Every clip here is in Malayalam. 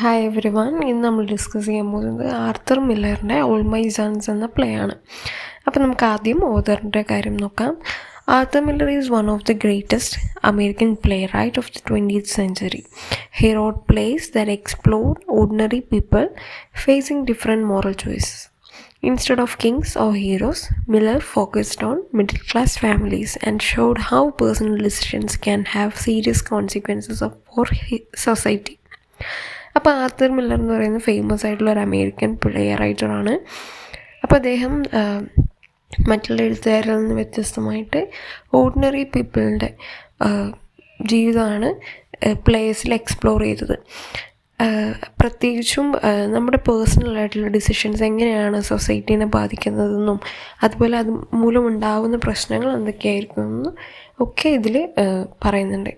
Hi every one. ഇന്ന് നമ്മൾ ഡിസ്കസ് ചെയ്യാൻ പോകുന്നത് ആർത്തർ മില്ലറിൻ്റെ ഓൾ മൈ സൺസ് എന്ന പ്ലേ ആണ്. അപ്പോൾ നമുക്ക് ആദ്യം ഓതറിൻ്റെ കാര്യം നോക്കാം. Arthur Miller is one of the greatest American playwrights of the 20th century. He wrote plays that explore ordinary people facing different moral choices. Instead of kings or heroes, Miller focused on middle-class families and showed how personal decisions can have serious consequences for society. അപ്പോൾ ആർത്തർ മില്ലർ എന്ന് പറയുന്നത് ഫേമസ് ആയിട്ടുള്ള ഒരു അമേരിക്കൻ പ്ലേ റൈറ്ററാണ്. അപ്പോൾ അദ്ദേഹം മറ്റുള്ള എഴുത്തുകാരിൽ നിന്ന് വ്യത്യസ്തമായിട്ട് ഓർഡിനറി പീപ്പിളിൻ്റെ ജീവിതമാണ് പ്ലേസിൽ എക്സ്പ്ലോർ ചെയ്തത്. പ്രത്യേകിച്ചും നമ്മുടെ പേഴ്സണലായിട്ടുള്ള ഡിസിഷൻസ് എങ്ങനെയാണ് സൊസൈറ്റീനെ ബാധിക്കുന്നതെന്നും അതുപോലെ അത് മൂലമുണ്ടാകുന്ന പ്രശ്നങ്ങൾ എന്തൊക്കെയായിരിക്കുമെന്നും ഒക്കെ ഇതിൽ പറയുന്നുണ്ട്.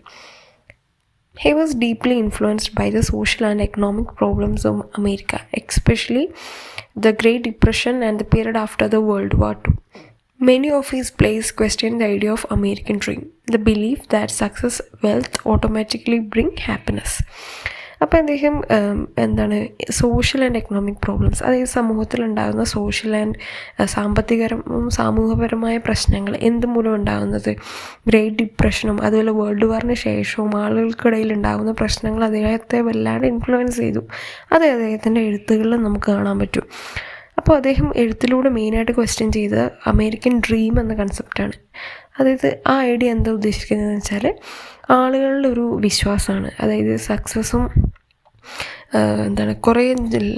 He was deeply influenced by the social and economic problems of America, especially the Great Depression and the period after the World War II. Many of his plays question the idea of American dream, the belief that success, wealth automatically bring happiness. അപ്പോൾ അദ്ദേഹം സോഷ്യൽ ആൻഡ് എക്കണോമിക് പ്രോബ്ലംസ്, അതായത് സമൂഹത്തിലുണ്ടാകുന്ന സോഷ്യൽ ആൻഡ് സാമൂഹപരമായ പ്രശ്നങ്ങൾ എന്ത് മൂലം ഉണ്ടാകുന്നത്, ഗ്രേറ്റ് ഡിപ്രഷനും അതുപോലെ വേൾഡ് വാറിന് ശേഷവും ആളുകൾക്കിടയിൽ ഉണ്ടാകുന്ന പ്രശ്നങ്ങൾ അദ്ദേഹത്തെ വല്ലാണ്ട് ഇൻഫ്ലുവൻസ് ചെയ്തു. അത് അദ്ദേഹത്തിൻ്റെ എഴുത്തുകളിൽ നമുക്ക് കാണാൻ പറ്റും. അപ്പോൾ അദ്ദേഹം എഴുത്തിലൂടെ മെയിനായിട്ട് ക്വസ്റ്റ്യൻ ചെയ്തത് അമേരിക്കൻ ഡ്രീം എന്ന കൺസെപ്റ്റാണ്. അതായത് ആ ഐഡിയ എന്താ ഉദ്ദേശിക്കുന്നതെന്ന് വെച്ചാൽ ആളുകളുടെ ഒരു വിശ്വാസമാണ്. അതായത് സക്സസ്സും കുറേ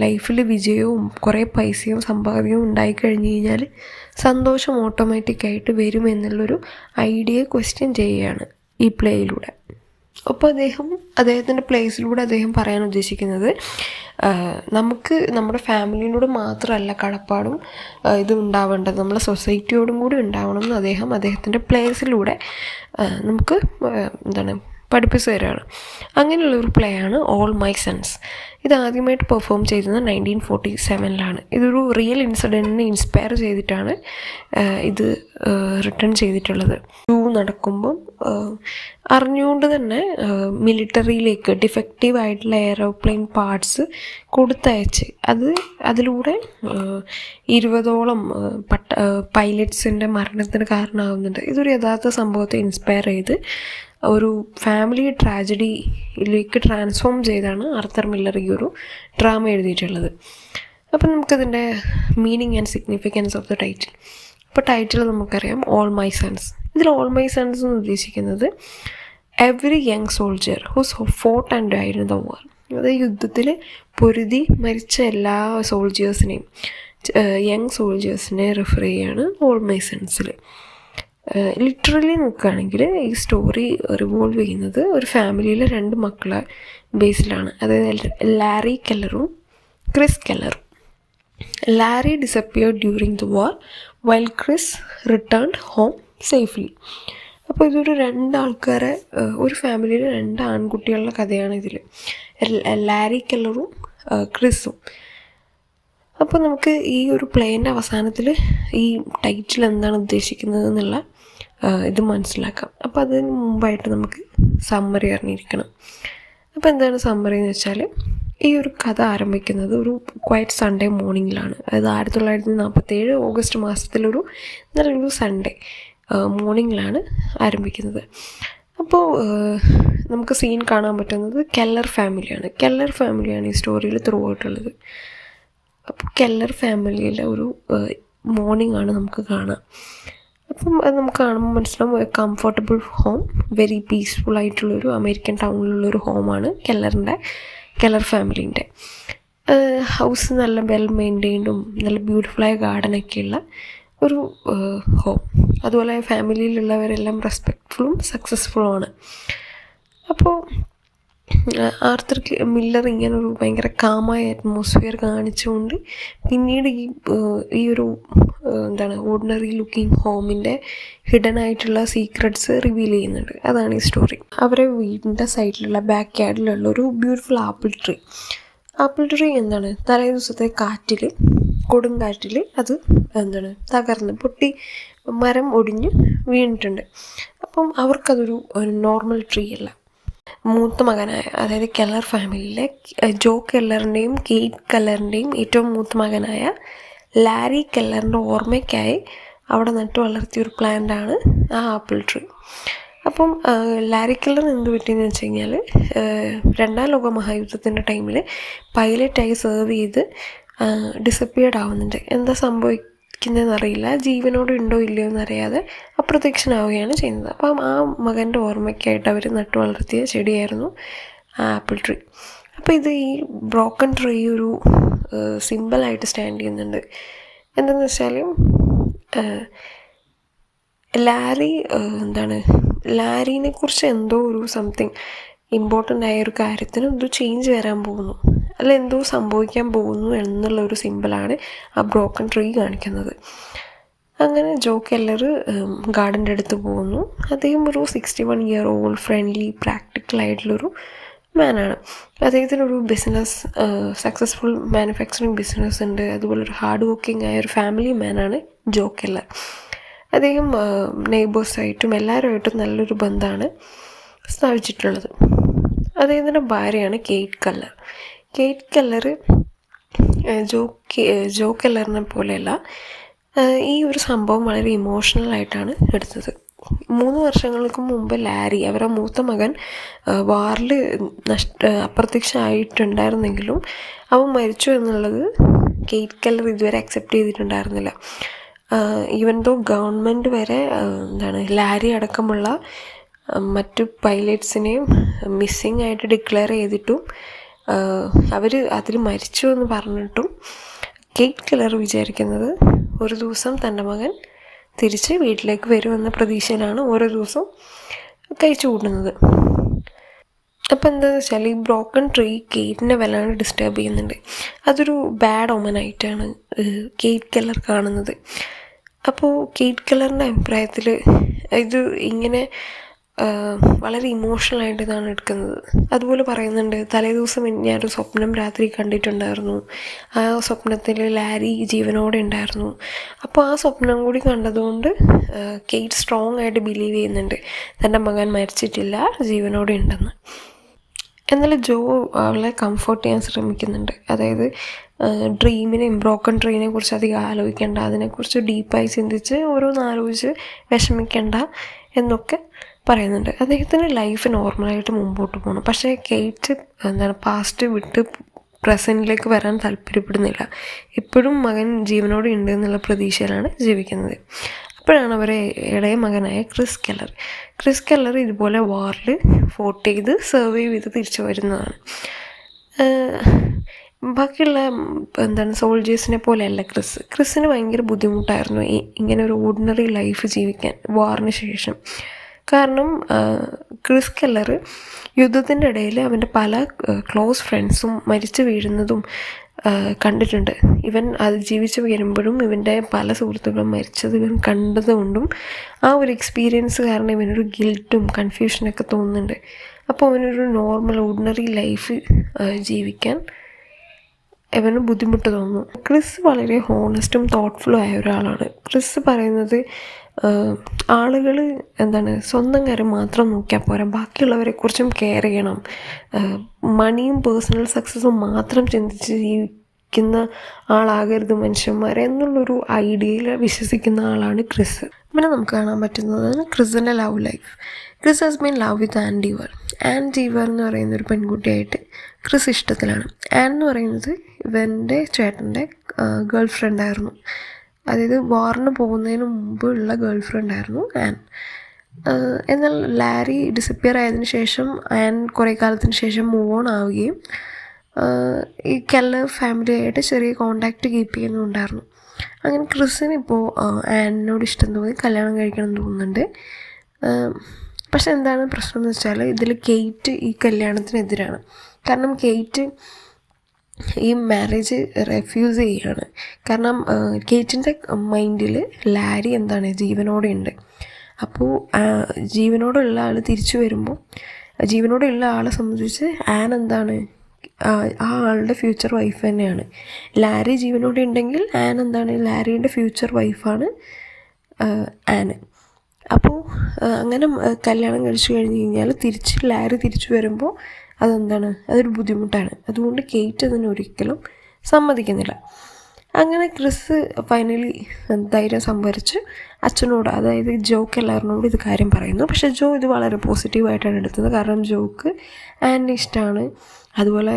ലൈഫിൽ വിജയവും കുറേ പൈസയും സമ്പാദ്യവും ഉണ്ടായിക്കഴിഞ്ഞ് കഴിഞ്ഞാൽ സന്തോഷം ഓട്ടോമാറ്റിക്കായിട്ട് വരുമെന്നുള്ളൊരു ഐഡിയ ക്വസ്റ്റ്യൻ ചെയ്യുകയാണ് ഈ പ്ലേയിലൂടെ. അപ്പോൾ അദ്ദേഹത്തിൻ്റെ പ്ലേസിലൂടെ അദ്ദേഹം പറയാൻ ഉദ്ദേശിക്കുന്നത് നമുക്ക് നമ്മുടെ ഫാമിലിയോട് മാത്രമല്ല കടപ്പാടും ഇത് ഉണ്ടാവേണ്ടത്, നമ്മളെ സൊസൈറ്റിയോടും കൂടി ഉണ്ടാവണം എന്ന് അദ്ദേഹത്തിൻ്റെ പ്ലേസിലൂടെ നമുക്ക് പഠിപ്പിച്ചു തരാണ്. അങ്ങനെയുള്ളൊരു പ്ലേ ആണ് ഓൾ മൈ സൺസ്. ഇത് ആദ്യമായിട്ട് പെർഫോം ചെയ്തത് 1947 ഇതൊരു റിയൽ ഇൻസിഡൻറ്റിനെ ഇൻസ്പയർ ചെയ്തിട്ടാണ് ഇത് റിട്ടേൺ ചെയ്തിട്ടുള്ളത്. നടക്കുമ്പം അറിഞ്ഞുകൊണ്ട് തന്നെ മിലിറ്ററിയിലേക്ക് ഡിഫക്റ്റീവ് ആയിട്ടുള്ള എയറോപ്ലെയിൻ പാർട്സ് കൊടുത്തയച്ച് അതിലൂടെ 20ഓളം പൈലറ്റ്സിൻ്റെ മരണത്തിന് കാരണമാകുന്നുണ്ട്. ഇതൊരു യഥാർത്ഥ സംഭവത്തെ ഇൻസ്പയർ ചെയ്ത് ഒരു ഫാമിലി ട്രാജഡിയിലേക്ക് ട്രാൻസ്ഫോം ചെയ്താണ് ആർത്തർ മില്ലർ ഈ ഒരു ഡ്രാമ എഴുതിയിട്ടുള്ളത്. അപ്പം നമുക്കതിൻ്റെ meaning and significance of the title. ഇപ്പോൾ ടൈറ്റിൽ നമുക്കറിയാം ഓൾ മൈ സൺസ്. ഇതിൽ ഓൾ മൈ സൺസ് എന്ന് ഉദ്ദേശിക്കുന്നത് every young soldier who's fought and died in the war. അതായത് യുദ്ധത്തിൽ പൊരുതി മരിച്ച എല്ലാ സോൾജേഴ്സിനെയും യങ് സോൾജേഴ്സിനെ റെഫർ ചെയ്യാണ് ഓൾ മൈ സൺസിൽ. ലിറ്ററലി നോക്കുകയാണെങ്കിൽ ഈ സ്റ്റോറി റിവോൾവ് ചെയ്യുന്നത് ഒരു ഫാമിലിയിലെ 2 മക്കളെ ബേസിലാണ്. അതായത് ലാരി കെല്ലറും ക്രിസ് കെല്ലറും. Larry disappeared during the war while Chris returned home safely. അപ്പോൾ ഇതൊരു 2 ആൾക്കാരെ, ഒരു ഫാമിലിയിലെ 2 ആൺകുട്ടികളുടെ കഥയാണ് ഇതിൽ, ലാരി കെല്ലറും ക്രിസും. അപ്പോൾ നമുക്ക് ഈ ഒരു പ്ലേൻ്റെ അവസാനത്തിൽ ഈ ടൈറ്റിൽ എന്താണ് ഉദ്ദേശിക്കുന്നത് എന്നുള്ള ഇത് മനസ്സിലാക്കാം. അപ്പോൾ അതിന് മുമ്പായിട്ട് നമുക്ക് സമ്മറി അറിഞ്ഞിരിക്കണം. അപ്പോൾ എന്താണ് സമ്മറി എന്ന് വെച്ചാൽ ഈ ഒരു കഥ ആരംഭിക്കുന്നത് ഒരു ക്വയറ്റ് സൺഡേ മോർണിംഗിലാണ്. അതായത് 1947 ഓഗസ്റ്റ് മാസത്തിലൊരു നല്ലൊരു സൺഡേ മോർണിംഗിലാണ് ആരംഭിക്കുന്നത്. അപ്പോൾ നമുക്ക് സീൻ കാണാൻ പറ്റുന്നത് കെല്ലർ ഫാമിലിയാണ് ഈ സ്റ്റോറിയിൽ ത്രൂ ആയിട്ടുള്ളത്. അപ്പോൾ കെല്ലർ ഫാമിലിയിലെ ഒരു മോർണിംഗ് ആണ് നമുക്ക് കാണാം. അപ്പം അത് നമുക്ക് കാണുമ്പോൾ മനസ്സിലാവും കംഫർട്ടബിൾ ഹോം, വെരി പീസ്ഫുൾ ആയിട്ടുള്ളൊരു അമേരിക്കൻ ടൗണിലുള്ളൊരു ഹോമാണ് കെല്ലർ ഫാമിലീൻ്റെ. ഹൗസ് നല്ല വെൽ മെയിൻറ്റെയിൻഡും നല്ല ബ്യൂട്ടിഫുള്ളായ ഗാർഡനൊക്കെയുള്ള ഒരു ഹോം. അതുപോലെ ഫാമിലിയിലുള്ളവരെല്ലാം റെസ്പെക്റ്റ്ഫുള്ളും സക്സസ്ഫുള്ളുമാണ്. അപ്പോൾ ആർത്തർ മില്ലർ ഇങ്ങനൊരു ഭയങ്കര കാമായ അറ്റ്മോസ്ഫിയർ കാണിച്ചുകൊണ്ട് പിന്നീട് ഈ ഒരു ഓർഡിനറി ലുക്കിംഗ് ഹോമിൻ്റെ ഹിഡൻ ആയിട്ടുള്ള സീക്രട്സ് റിവീൽ ചെയ്യുന്നുണ്ട്. അതാണ് ഈ സ്റ്റോറി. അവരെ വീടിൻ്റെ സൈഡിലുള്ള ബാക്ക് യാർഡിലുള്ള ഒരു ബ്യൂട്ടിഫുൾ ആപ്പിൾ ട്രീ തലേ ദിവസത്തെ കൊടുങ്കാറ്റിൽ അത് തകർന്ന് പൊട്ടി മരം ഒടിഞ്ഞ് വീണിട്ടുണ്ട്. അപ്പം അവർക്കതൊരു നോർമൽ ട്രീ അല്ല. മൂത്ത മകനായ, അതായത് കെല്ലർ ഫാമിലിയിലെ ജോ കെല്ലറിൻ്റെയും കെയ്റ്റ് കെല്ലറിൻ്റെയും ഏറ്റവും മൂത്ത മകനായ ലാരി കെല്ലറിൻ്റെ ഓർമ്മയ്ക്കായി അവിടെ നട്ടു വളർത്തിയൊരു പ്ലാന്റാണ് ആ ആപ്പിൾ ട്രീ. അപ്പം ലാരി കെല്ലർ എന്ത് പറ്റിയെന്ന് വെച്ച് കഴിഞ്ഞാൽ, രണ്ടാം ലോക മഹായുദ്ധത്തിൻ്റെ ടൈമിൽ പൈലറ്റായി സെർവ് ചെയ്ത് ഡിസപ്പിയർഡ് ആവുന്നുണ്ട്. എന്താ സംഭവിക്കുന്നതെന്നറിയില്ല, ജീവനോടെ ഉണ്ടോ ഇല്ലയോ എന്നറിയാതെ അപ്രത്യക്ഷനാവുകയാണ് ചെയ്യുന്നത്. അപ്പം ആ മകൻ്റെ ഓർമ്മയ്ക്കായിട്ട് അവർ നട്ടു വളർത്തിയ ചെടിയായിരുന്നു ആപ്പിൾ ട്രീ. അപ്പോൾ ഇത് ഈ ബ്രോക്കൺ ട്രീ ഒരു സിമ്പിളായിട്ട് സ്റ്റാൻഡ് ചെയ്യുന്നുണ്ട്. എന്താണെന്ന് വെച്ചാൽ ലാരിനെ കുറിച്ച് എന്തോ ഒരു സംതിങ് ഇമ്പോർട്ടൻ്റ് ആയ ഒരു കാര്യത്തിന് എന്തോ ചേഞ്ച് വരാൻ പോകുന്നു, അല്ല എന്തോ സംഭവിക്കാൻ പോകുന്നു എന്നുള്ള ഒരു സിമ്പിളാണ് ആ ബ്രോക്കൺ ട്രീ കാണിക്കുന്നത്. അങ്ങനെ ജോ കെല്ലർ ഗാർഡൻ്റെ അടുത്ത് പോകുന്നു. അദ്ദേഹം ഒരു 61 year old ഫ്രണ്ട്ലി പ്രാക്ടിക്കലായിട്ടുള്ളൊരു മാനാണ്. അദ്ദേഹത്തിനൊരു ബിസിനസ്, സക്സസ്ഫുൾ മാനുഫാക്ചറിങ് ബിസിനസ് ഉണ്ട്. അതുപോലെ ഒരു ഹാർഡ് വർക്കിംഗ് ആയ ഒരു ഫാമിലി മാനാണ് ജോ കെല്ലർ. അദ്ദേഹം നെയ്ബേഴ്സായിട്ടും എല്ലാവരുമായിട്ടും നല്ലൊരു ബന്ധമാണ് സ്ഥാപിച്ചിട്ടുള്ളത്. അദ്ദേഹത്തിൻ്റെ ഭാര്യയാണ് കെയ്റ്റ് കെല്ലർ. കെയ്റ്റ് കെല്ലർ ജോ കെല്ലറിനെ പോലെയല്ല, ഈ ഒരു സംഭവം വളരെ ഇമോഷണലായിട്ടാണ് എടുത്തത്. 3 വർഷങ്ങൾക്ക് മുമ്പ് ലാരി, അവരുടെ മൂത്ത മകൻ, വാറിൽ അപ്രത്യക്ഷമായിട്ടുണ്ടായിരുന്നെങ്കിലും അവൻ മരിച്ചു എന്നുള്ളത് കെയ്റ്റ് കെല്ലർ ഇതുവരെ അക്സെപ്റ്റ് ചെയ്തിട്ടുണ്ടായിരുന്നില്ല. ഈവൻ ദോ ഗവൺമെൻറ് വരെ ലാരി അടക്കമുള്ള മറ്റു പൈലറ്റ്സിനെയും മിസ്സിങ് ആയിട്ട് ഡിക്ലെയർ ചെയ്തിട്ടും അവർ അതിൽ മരിച്ചു എന്ന് പറഞ്ഞിട്ടും കെയ്റ്റ് കെല്ലർ വിചാരിക്കുന്നത് ഒരു ദിവസം തൻ്റെ മകൻ തിരിച്ച് വീട്ടിലേക്ക് വരുമെന്ന പ്രതീക്ഷയിലാണ് ഓരോ ദിവസവും കഴിച്ചു കൂട്ടുന്നത്. അപ്പോൾ എന്താണെന്ന് വെച്ചാൽ ഈ ബ്രോക്കൺ ട്രീ കെയ്റ്റിനെ വല്ലാണ്ട് ഡിസ്റ്റർബ് ചെയ്യുന്നുണ്ട്. അതൊരു ബാഡ് ഒമനായിട്ടാണ് കെയ്റ്റ് കെല്ലർ കാണുന്നത്. അപ്പോൾ കെയ്റ്റ് കെല്ലറിൻ്റെ അഭിപ്രായത്തിൽ ഇത് ഇങ്ങനെ വളരെ ഇമോഷണലായിട്ട് ഇതാണ് എടുക്കുന്നത്. അതുപോലെ പറയുന്നുണ്ട്, തലേദിവസം ഞാനൊരു സ്വപ്നം രാത്രി കണ്ടിട്ടുണ്ടായിരുന്നു. ആ സ്വപ്നത്തിൽ ലാരി ജീവനോടെ ഉണ്ടായിരുന്നു. അപ്പോൾ ആ സ്വപ്നം കൂടി കണ്ടതുകൊണ്ട് കെയ്റ്റ് സ്ട്രോങ് ആയിട്ട് ബിലീവ് ചെയ്യുന്നുണ്ട് തൻ്റെ മകൻ മരിച്ചിട്ടില്ല, ജീവനോടെ ഉണ്ടെന്ന്. എന്നാലും ജോ അവളെ കംഫർട്ട് ചെയ്യാൻ ശ്രമിക്കുന്നുണ്ട്. അതായത് ബ്രോക്കൺ ട്രീനെ കുറിച്ച് അധികം ആലോചിക്കേണ്ട, അതിനെക്കുറിച്ച് ഡീപ്പായി ചിന്തിച്ച് ഓരോന്നാലോചിച്ച് വിഷമിക്കേണ്ട എന്നൊക്കെ പറയുന്നുണ്ട്. അദ്ദേഹത്തിന് ലൈഫ് നോർമലായിട്ട് മുമ്പോട്ട് പോകണം. പക്ഷേ കെയ്റ്റ് പാസ്റ്റ് വിട്ട് പ്രസൻറ്റിലേക്ക് വരാൻ താല്പര്യപ്പെടുന്നില്ല. ഇപ്പോഴും മകൻ ജീവനോടെ ഉണ്ട് എന്നുള്ള പ്രതീക്ഷയിലാണ് ജീവിക്കുന്നത്. അപ്പോഴാണ് അവരെ ഇളയ മകനായ ക്രിസ് കെല്ലർ ഇതുപോലെ വാറിൽ ഫോർട്ട് ചെയ്ത് സർവൈവ് ചെയ്ത് തിരിച്ചു വരുന്നതാണ്. ബാക്കിയുള്ള സോൾജേഴ്സിനെ പോലെയല്ല ക്രിസിന് ഭയങ്കര ബുദ്ധിമുട്ടായിരുന്നു ഇങ്ങനെ ഒരു ഓർഡിനറി ലൈഫ് ജീവിക്കാൻ വാറിന് ശേഷം. കാരണം ക്രിസ് കെല്ലർ യുദ്ധത്തിൻ്റെ ഇടയിൽ അവൻ്റെ പല ക്ലോസ് ഫ്രണ്ട്സും മരിച്ചു വീഴുന്നതും കണ്ടിട്ടുണ്ട്. ഇവൻ അത് ജീവിച്ച് വരുമ്പോഴും ഇവൻ്റെ പല സുഹൃത്തുക്കളും മരിച്ചത് ഇവൻ കണ്ടതുകൊണ്ടും ആ ഒരു എക്സ്പീരിയൻസ് കാരണം ഇവനൊരു ഗിൽട്ടും കൺഫ്യൂഷനൊക്കെ തോന്നുന്നുണ്ട്. അപ്പോൾ അവനൊരു നോർമൽ ഓർഡിനറി ലൈഫ് ജീവിക്കാൻ അവന് ബുദ്ധിമുട്ട് തോന്നുന്നു. ക്രിസ് വളരെ ഹോണസ്റ്റും തോട്ട്ഫുള്ളും ആയ ഒരാളാണ്. ക്രിസ് പറയുന്നത് ആളുകൾ സ്വന്തം കാര്യം മാത്രം നോക്കിയാൽ പോരാ, ബാക്കിയുള്ളവരെക്കുറിച്ചും കെയർ ചെയ്യണം, മണിയും പേഴ്സണൽ സക്സസ്സും മാത്രം ചിന്തിച്ച് ജീവിക്കുന്ന ആളാകരുത് മനുഷ്യന്മാർ എന്നുള്ളൊരു ഐഡിയയിൽ വിശ്വസിക്കുന്ന ആളാണ് ക്രിസ്. പിന്നെ നമുക്ക് കാണാൻ പറ്റുന്നതാണ് ക്രിസിൻ്റെ love life. Chris has been love with Ann Deever എന്ന് പറയുന്നൊരു പെൺകുട്ടിയായിട്ട് ക്രിസ് ഇഷ്ടത്തിലാണ്. ആൻ എന്ന് പറയുന്നത് ഇവൻ്റെ ചേട്ടൻ്റെ ഗേൾ ഫ്രണ്ടായിരുന്നു. അതായത് വാറിന് പോകുന്നതിന് മുമ്പുള്ള ഗേൾ ഫ്രണ്ടായിരുന്നു ആൻ. എന്നാൽ ലാരി ഡിസപ്പിയർ ആയതിനു ശേഷം ആൻ കുറേ കാലത്തിന് ശേഷം മൂവ് ഓൺ ആവുകയും ഈ കെല്ലർ ഫാമിലിയായിട്ട് ചെറിയ കോണ്ടാക്റ്റ് കീപ്പ് ചെയ്യുന്നുണ്ടായിരുന്നു. അങ്ങനെ ക്രിസിന് ഇപ്പോൾ ആനിനോട് ഇഷ്ടം തോന്നി കല്യാണം കഴിക്കണം എന്ന് തോന്നുന്നുണ്ട്. പക്ഷെ എന്താണ് പ്രശ്നം എന്ന് വെച്ചാൽ ഇതിൽ കെയ്റ്റ് ഈ കല്യാണത്തിനെതിരാണ്. കാരണം കെയ്റ്റ് ഈ മാരേജ് റെഫ്യൂസ് ചെയ്യുകയാണ്. കാരണം കെയ്റ്റിൻ്റെ മൈൻഡിൽ ലാരി ജീവനോടെ ഉണ്ട്. അപ്പോൾ ജീവനോടുള്ള ആൾ തിരിച്ചു വരുമ്പോൾ ജീവനോടെയുള്ള ആളെ സംബന്ധിച്ച് ആൻ ആ ആളുടെ ഫ്യൂച്ചർ വൈഫ് തന്നെയാണ്. ലാരി ജീവനോടെ ഉണ്ടെങ്കിൽ ആൻ ലാരിയുടെ ഫ്യൂച്ചർ വൈഫാണ് ആന്. അപ്പോൾ അങ്ങനെ കല്യാണം കഴിച്ചു കഴിഞ്ഞ് കഴിഞ്ഞാൽ ലാരി തിരിച്ചു വരുമ്പോൾ അതൊരു ബുദ്ധിമുട്ടാണ്. അതുകൊണ്ട് കേറ്റ് അതിനൊരിക്കലും സമ്മതിക്കുന്നില്ല. അങ്ങനെ ക്രിസ് ഫൈനലി ധൈര്യം സംഭരിച്ച് അച്ഛനോട്, അതായത് ജോ കെല്ലറിനോട് ഇത് കാര്യം പറയുന്നു. പക്ഷേ ജോ ഇത് വളരെ പോസിറ്റീവായിട്ടാണ് എടുത്തത്. കാരണം ജോക്ക് ആനിനെ ഇഷ്ടമാണ്. അതുപോലെ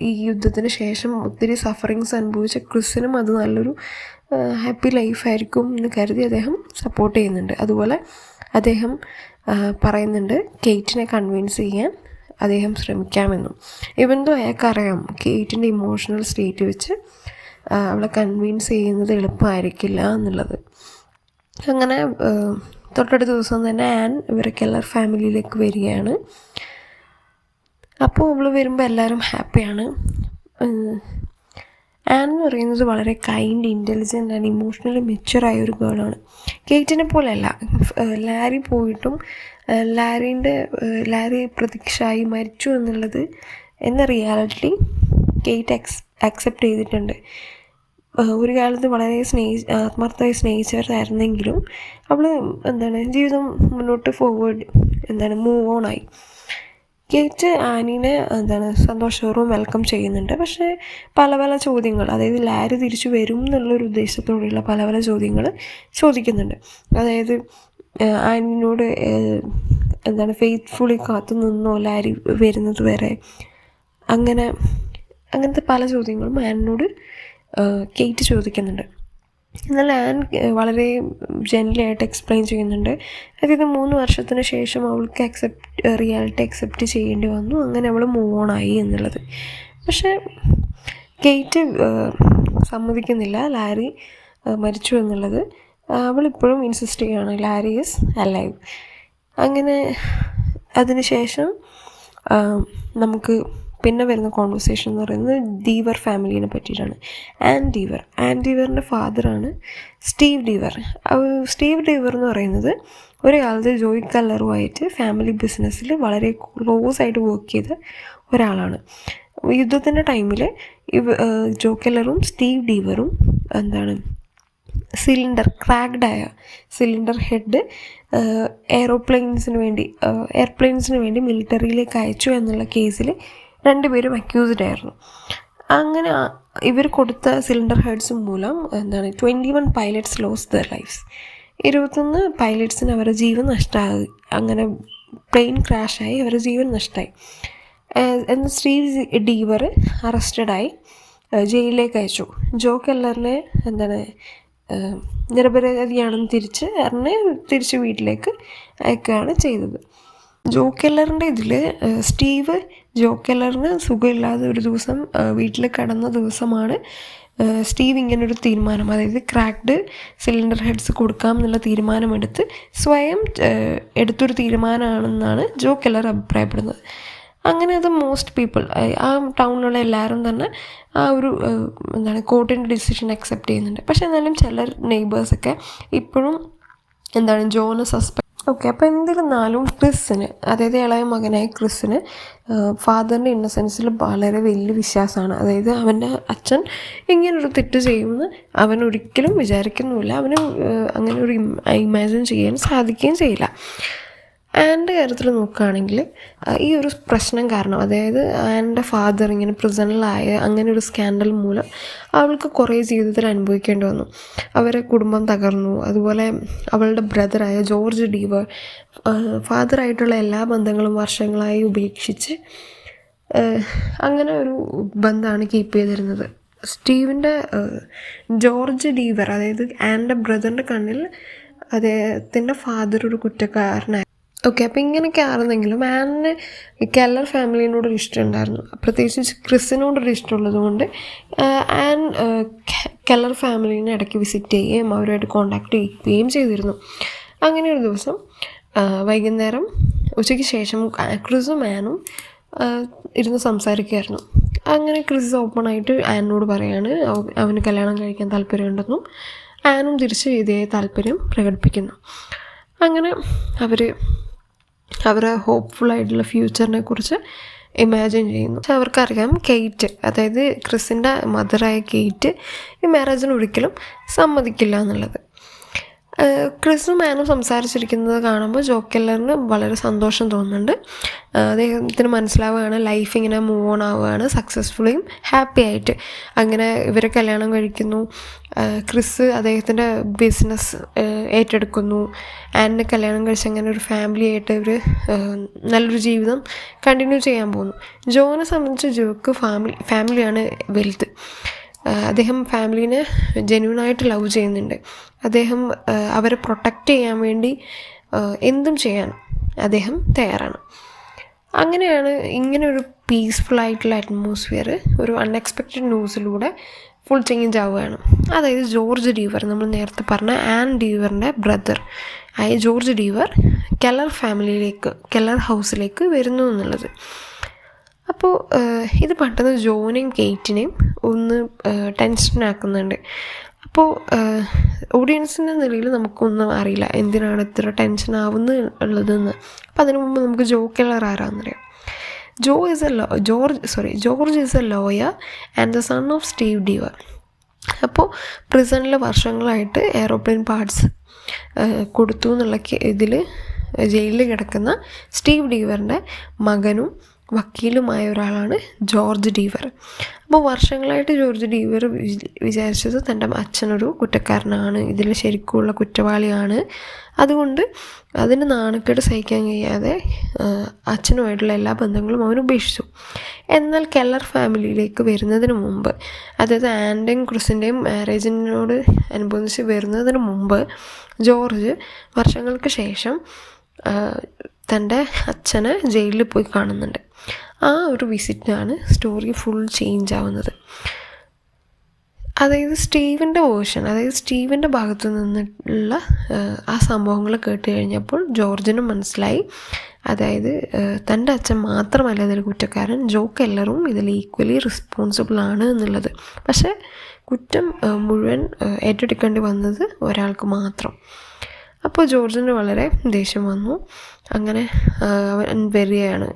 ഈ യുദ്ധത്തിന് ശേഷം ഒത്തിരി സഫറിങ്സ് അനുഭവിച്ച ക്രിസിനും അത് നല്ലൊരു ഹാപ്പി ലൈഫായിരിക്കും എന്ന് കരുതി അദ്ദേഹം സപ്പോർട്ട് ചെയ്യുന്നുണ്ട്. അതുപോലെ അദ്ദേഹം പറയുന്നുണ്ട് കേറ്റിനെ കൺവിൻസ് ചെയ്യാൻ അദ്ദേഹം ശ്രമിക്കാമെന്നും. ഇവന്തോ അയാൾക്കറിയാം കേറ്റിൻ്റെ ഇമോഷണൽ സ്റ്റേറ്റ് വെച്ച് അവളെ കൺവിൻസ് ചെയ്യുന്നത് എളുപ്പമായിരിക്കില്ല എന്നുള്ളത്. അങ്ങനെ തൊട്ടടുത്ത ദിവസം തന്നെ ആൻ ഇവരെ കെല്ലർ ഫാമിലിയിലേക്ക് വരികയാണ്. അപ്പോൾ അവൾ വരുമ്പോൾ എല്ലാവരും ഹാപ്പിയാണ്. ആൻ എന്ന് പറയുന്നത് വളരെ കൈൻഡ്, ഇൻ്റലിജൻ്റ് ആൻഡ് ഇമോഷണലി മെച്യൂറായ ഒരു ഗേളാണ്. കേറ്റിനെ പോലെയല്ല. ലാരി പോയിട്ടും ലാരി പ്രതീക്ഷയായി മരിച്ചു എന്ന റിയാലിറ്റി കേറ്റ് അക്സെപ്റ്റ് ചെയ്തിട്ടുണ്ട്. ഒരു കാലത്ത് വളരെ ആത്മാർത്ഥമായി സ്നേഹിച്ചവരായിരുന്നെങ്കിലും അവൾ ജീവിതം മുന്നോട്ട് മൂവ് ഓൺ ആയി. കേറ്റ് ആനീനെ സന്തോഷപൂർവ്വം വെൽക്കം ചെയ്യുന്നുണ്ട്. പക്ഷേ പല പല ചോദ്യങ്ങൾ, അതായത് ലാരി തിരിച്ചു വരും എന്നുള്ളൊരു ഉദ്ദേശത്തോടെയുള്ള പല പല ചോദ്യങ്ങൾ ചോദിക്കുന്നുണ്ട്. അതായത് ആനിനോട് ഫെയ്ത്ത്ഫുള്ളി കാത്തു നിന്നോ ലാരി വരുന്നത് വരെ, അങ്ങനത്തെ പല ചോദ്യങ്ങളും ആനിനോട് കേറ്റ് ചോദിക്കുന്നുണ്ട്. എന്നാൽ ആൻ വളരെ ജെന്റിലായിട്ട് എക്സ്പ്ലെയിൻ ചെയ്യുന്നുണ്ട്. അതായത് 3 വർഷത്തിന് ശേഷം അവൾക്ക് റിയാലിറ്റി അക്സെപ്റ്റ് ചെയ്യേണ്ടി വന്നു. അങ്ങനെ അവൾ മൂവ് ഓൺ ആയി എന്നുള്ളത്. പക്ഷേ കേറ്റ് സമ്മതിക്കുന്നില്ല ലാരി മരിച്ചു എന്നുള്ളത്. അവളിപ്പോഴും ഇൻസിസ്റ്റ് ചെയ്യുകയാണ് ലാരി ഈസ് അലൈവ്. അങ്ങനെ അതിനുശേഷം നമുക്ക് പിന്നെ വരുന്ന കോൺവെർസേഷൻ എന്ന് പറയുന്നത് ഡീവർ ഫാമിലീനെ പറ്റിയിട്ടാണ്. ആൻ ഡീവറിൻ്റെ ഫാദറാണ് സ്റ്റീവ് ഡീവർ. സ്റ്റീവ് ഡീവർ എന്ന് പറയുന്നത് ഒരു കാലത്ത് ജോയ് കെല്ലറുമായിട്ട് ഫാമിലി ബിസിനസ്സിൽ വളരെ ക്ലോസ് ആയിട്ട് വർക്ക് ചെയ്ത ഒരാളാണ്. യുദ്ധത്തിൻ്റെ ടൈമിൽ ജോ കെല്ലറും സ്റ്റീവ് ഡീവറും ക്രാക്ഡായ സിലിണ്ടർ ഹെഡ് എയർപ്ലെയിൻസിന് വേണ്ടി മിലിറ്ററിയിലേക്ക് അയച്ചു എന്നുള്ള കേസിൽ 2 പേരും അക്യൂസ്ഡ് ആയിരുന്നു. അങ്ങനെ ഇവർ കൊടുത്ത സിലിണ്ടർ ഹെഡ്സ് മൂലം 21 പൈലറ്റ്സ് ലോസ് ദർ ലൈഫ്സ്. 21 പൈലറ്റ്സിന് അവരുടെ ജീവൻ നഷ്ടമായി. അങ്ങനെ പ്ലെയിൻ ക്രാഷായി അവരുടെ ജീവൻ നഷ്ടമായി. എന്നാൽ സ്റ്റീവ് ഡീവർ അറസ്റ്റഡായി ജയിലിലേക്ക് അയച്ചു. ജോ കെല്ലറിനെ നിരപരാധിയാണെന്ന് തിരിച്ച് വീട്ടിലേക്ക് അയക്കുകയാണ് ചെയ്തത്. ജോ കെല്ലറിൻ്റെ ഇതിൽ ജോ കെല്ലറിന് സുഖമില്ലാതെ ഒരു ദിവസം വീട്ടിൽ കിടന്ന ദിവസമാണ് സ്റ്റീവ് ഇങ്ങനൊരു തീരുമാനം, അതായത് ക്രാക്ഡ് സിലിണ്ടർ ഹെഡ്സ് കൊടുക്കാം എന്നുള്ള തീരുമാനമെടുത്ത് സ്വയം എടുത്തൊരു തീരുമാനമാണെന്നാണ് ജോ കെല്ലർ അഭിപ്രായപ്പെടുന്നത്. അങ്ങനെ അത് മോസ്റ്റ് പീപ്പിൾ, ആ ടൗണിലുള്ള എല്ലാവരും തന്നെ ആ ഒരു കോർട്ടിൻ്റെ ഡിസിഷൻ അക്സെപ്റ്റ് ചെയ്യുന്നുണ്ട്. പക്ഷേ എന്നാലും ചില നെയ്ബേഴ്സൊക്കെ ഇപ്പോഴും ജോനെ സസ്പെക്ട്. ഓക്കെ, അപ്പോൾ എന്നിരുന്നാലും ക്രിസിന്, അതായത് ഇളയ മകനായ ക്രിസിന് ഫാദറിൻ്റെ ഇന്നസെൻസിൽ വളരെ വലിയ വിശ്വാസമാണ്. അതായത് അവൻ്റെ അച്ഛൻ ഇങ്ങനൊരു തെറ്റ് ചെയ്യുമെന്ന് അവൻ ഒരിക്കലും വിചാരിക്കുന്നുമില്ല. അവന് അങ്ങനെ ഒരു ഇമാജിൻ ചെയ്യാൻ സാധിക്കുകയും ചെയ്യില്ല. ആൻ്റെ കാര്യത്തിൽ നോക്കുകയാണെങ്കിൽ ഈ ഒരു പ്രശ്നം കാരണം, അതായത് ആൻ്റെ ഫാദർ ഇങ്ങനെ പ്രിസണിലായ അങ്ങനെ ഒരു സ്കാൻഡൽ മൂലം അവൾക്ക് കുറേ ജീവിതത്തിൽ അനുഭവിക്കേണ്ടി വന്നു. അവരെ കുടുംബം തകർന്നു. അതുപോലെ അവളുടെ ബ്രദറായ ജോർജ് ഡീവർ ഫാദറായിട്ടുള്ള എല്ലാ ബന്ധങ്ങളും വർഷങ്ങളായി ഉപേക്ഷിച്ച് അങ്ങനെ ഒരു ബന്ധമാണ് കീപ്പ് ചെയ്തിരുന്നത്. സ്റ്റീവിൻ്റെ ജോർജ് ഡീവർ, അതായത് ആൻ്റെ ബ്രദറിൻ്റെ കണ്ണിൽ അദ്ദേഹത്തിൻ്റെ ഫാദർ ഒരു കുറ്റക്കാരനായി. ഓക്കെ, അപ്പോൾ ഇങ്ങനെയൊക്കെ ആയിരുന്നെങ്കിലും ആനിന് കെല്ലർ ഫാമിലിനോടൊരു ഇഷ്ടമുണ്ടായിരുന്നു. പ്രത്യേകിച്ച് ക്രിസിനോടൊരു ഇഷ്ടമുള്ളത് കൊണ്ട് ആൻ കെല്ലർ ഫാമിലീനെ ഇടയ്ക്ക് വിസിറ്റ് ചെയ്യുകയും അവരുമായിട്ട് കോണ്ടാക്ട് ചെയ്യുകയും ചെയ്തിരുന്നു. അങ്ങനെ ഒരു ദിവസം വൈകുന്നേരം ഉച്ചയ്ക്ക് ശേഷം ക്രിസും ആനും ഇരുന്ന് സംസാരിക്കുമായിരുന്നു. അങ്ങനെ ക്രിസ് ഓപ്പണായിട്ട് ആനിനോട് പറയാണ് അവന് കല്യാണം കഴിക്കാൻ താല്പര്യമുണ്ടെന്നും ആനും തിരിച്ച് ഇതേ താല്പര്യം പ്രകടിപ്പിക്കുന്നു. അങ്ങനെ അവരെ ഹോപ്പ്ഫുള്ളായിട്ടുള്ള ഫ്യൂച്ചറിനെ കുറിച്ച് ഇമാജിൻ ചെയ്യുന്നു. പക്ഷെ അവർക്കറിയാം കേറ്റ്, അതായത് ക്രിസിൻ്റെ മദറായ കേറ്റ് ഈ മാരേജിന് ഒരിക്കലും സമ്മതിക്കില്ല എന്നുള്ളത്. ക്രിസും ആനും സംസാരിച്ചിരിക്കുന്നത് കാണുമ്പോൾ ജോ കെല്ലറിന് വളരെ സന്തോഷം തോന്നുന്നുണ്ട്. അദ്ദേഹത്തിന് മനസ്സിലാവുകയാണ് ലൈഫ് ഇങ്ങനെ മൂവ് ഓൺ ആവുകയാണ് സക്സസ്ഫുള്ളിയും ഹാപ്പി ആയിട്ട്. അങ്ങനെ ഇവരെ കല്യാണം കഴിക്കുന്നു. ക്രിസ് അദ്ദേഹത്തിൻ്റെ ബിസിനസ് ഏറ്റെടുക്കുന്നു. ആനിനെ കല്യാണം കഴിച്ച് അങ്ങനെ ഒരു ഫാമിലി ആയിട്ട് ഇവർ നല്ലൊരു ജീവിതം കണ്ടിന്യൂ ചെയ്യാൻ പോകുന്നു. ജോനെ സംബന്ധിച്ച് ജോക്ക് ഫാമിലിയാണ് വലുത്. അദ്ദേഹം ഫാമിലീനെ ജെന്യൂനായിട്ട് ലവ് ചെയ്യുന്നുണ്ട്. അദ്ദേഹം അവരെ പ്രൊട്ടക്റ്റ് ചെയ്യാൻ വേണ്ടി എന്തും ചെയ്യാൻ അദ്ദേഹം തയ്യാറാണ്. അങ്ങനെയാണ് ഇങ്ങനെ ഒരു പീസ്ഫുൾ ആയിട്ടുള്ള അറ്റ്മോസ്ഫിയർ ഒരു അൺഎക്സ്പെക്റ്റഡ് ന്യൂസിലൂടെ ഫുൾ ചേഞ്ച് ആവുകയാണ്. അതായത് ജോർജ് ഡീവർ, നമ്മൾ നേരത്തെ പറഞ്ഞ ആൻ ഡീവറിൻ്റെ ബ്രദർ ആയ ജോർജ് ഡീവർ കെല്ലർ ഹൗസിലേക്ക് വരുന്നു എന്നുള്ളത്. അപ്പോൾ ഇത് പെട്ടെന്ന് ജോനെയും കേറ്റിനെയും ഒന്ന് ടെൻഷനാക്കുന്നുണ്ട്. അപ്പോൾ ഓഡിയൻസിൻ്റെ നിലയിൽ നമുക്കൊന്നും അറിയില്ല എന്തിനാണ് ഇത്ര ടെൻഷൻ ആവുന്നുള്ളതെന്ന്. അപ്പോൾ അതിനു മുമ്പ് നമുക്ക് ജോ കെല്ലർ ആരാന്നറിയാം. George is a lawyer and the son of Steve Deever. അപ്പോൾ പ്രിസണിൽ വർഷങ്ങളായിട്ട് എയറോപ്ലെയിൻ പാർട്സ് കൊടുത്തു എന്നുള്ള ഇതിൽ ജയിലിൽ കിടക്കുന്ന സ്റ്റീവ് ഡീവറിൻ്റെ മകനും വക്കീലുമായ ഒരാളാണ് ജോർജ് ഡീവർ. അപ്പോൾ വർഷങ്ങളായിട്ട് ജോർജ് ഡീവർ വിചാരിച്ചത് തൻ്റെ അച്ഛനൊരു കുറ്റക്കാരനാണ്, ഇതിൽ ശരിക്കുമുള്ള കുറ്റവാളിയാണ്. അതുകൊണ്ട് അതിന് നാണക്കേട് സഹിക്കാൻ കഴിയാതെ അച്ഛനുമായിട്ടുള്ള എല്ലാ ബന്ധങ്ങളും അവൻ ഉപേക്ഷിച്ചു. എന്നാൽ കെല്ലർ ഫാമിലിയിലേക്ക് വരുന്നതിന് മുമ്പ്, അതായത് ആൻ്റെയും ക്രിസിൻ്റെയും മാരേജിനോട് അനുബന്ധിച്ച് വരുന്നതിന് മുമ്പ് ജോർജ് വർഷങ്ങൾക്ക് ശേഷം തൻ്റെ അച്ഛനെ ജയിലിൽ പോയി കാണുന്നുണ്ട്. ആ ഒരു വിസിറ്റാണ് സ്റ്റോറി ഫുൾ ചേഞ്ച് ആവുന്നത്. അതായത് സ്റ്റീവിൻ്റെ ഭാഗത്തു നിന്നുള്ള ആ സംഭവങ്ങൾ കേട്ട് കഴിഞ്ഞപ്പോൾ ജോർജിന് മനസ്സിലായി, അതായത് തൻ്റെ അച്ഛൻ മാത്രമല്ല ഇതിൽ കുറ്റക്കാരൻ, ജോ കെല്ലറും ഇതിൽ ഈക്വലി റെസ്പോൺസിബിൾ ആണ് എന്നുള്ളത്. പക്ഷേ കുറ്റം മുഴുവൻ ഏറ്റെടുക്കേണ്ടി വന്നത് ഒരാൾക്ക് മാത്രം. അപ്പോൾ ജോർജിന് വളരെ ദേഷ്യം വന്നു. അങ്ങനെ അവൻ വരികയാണ്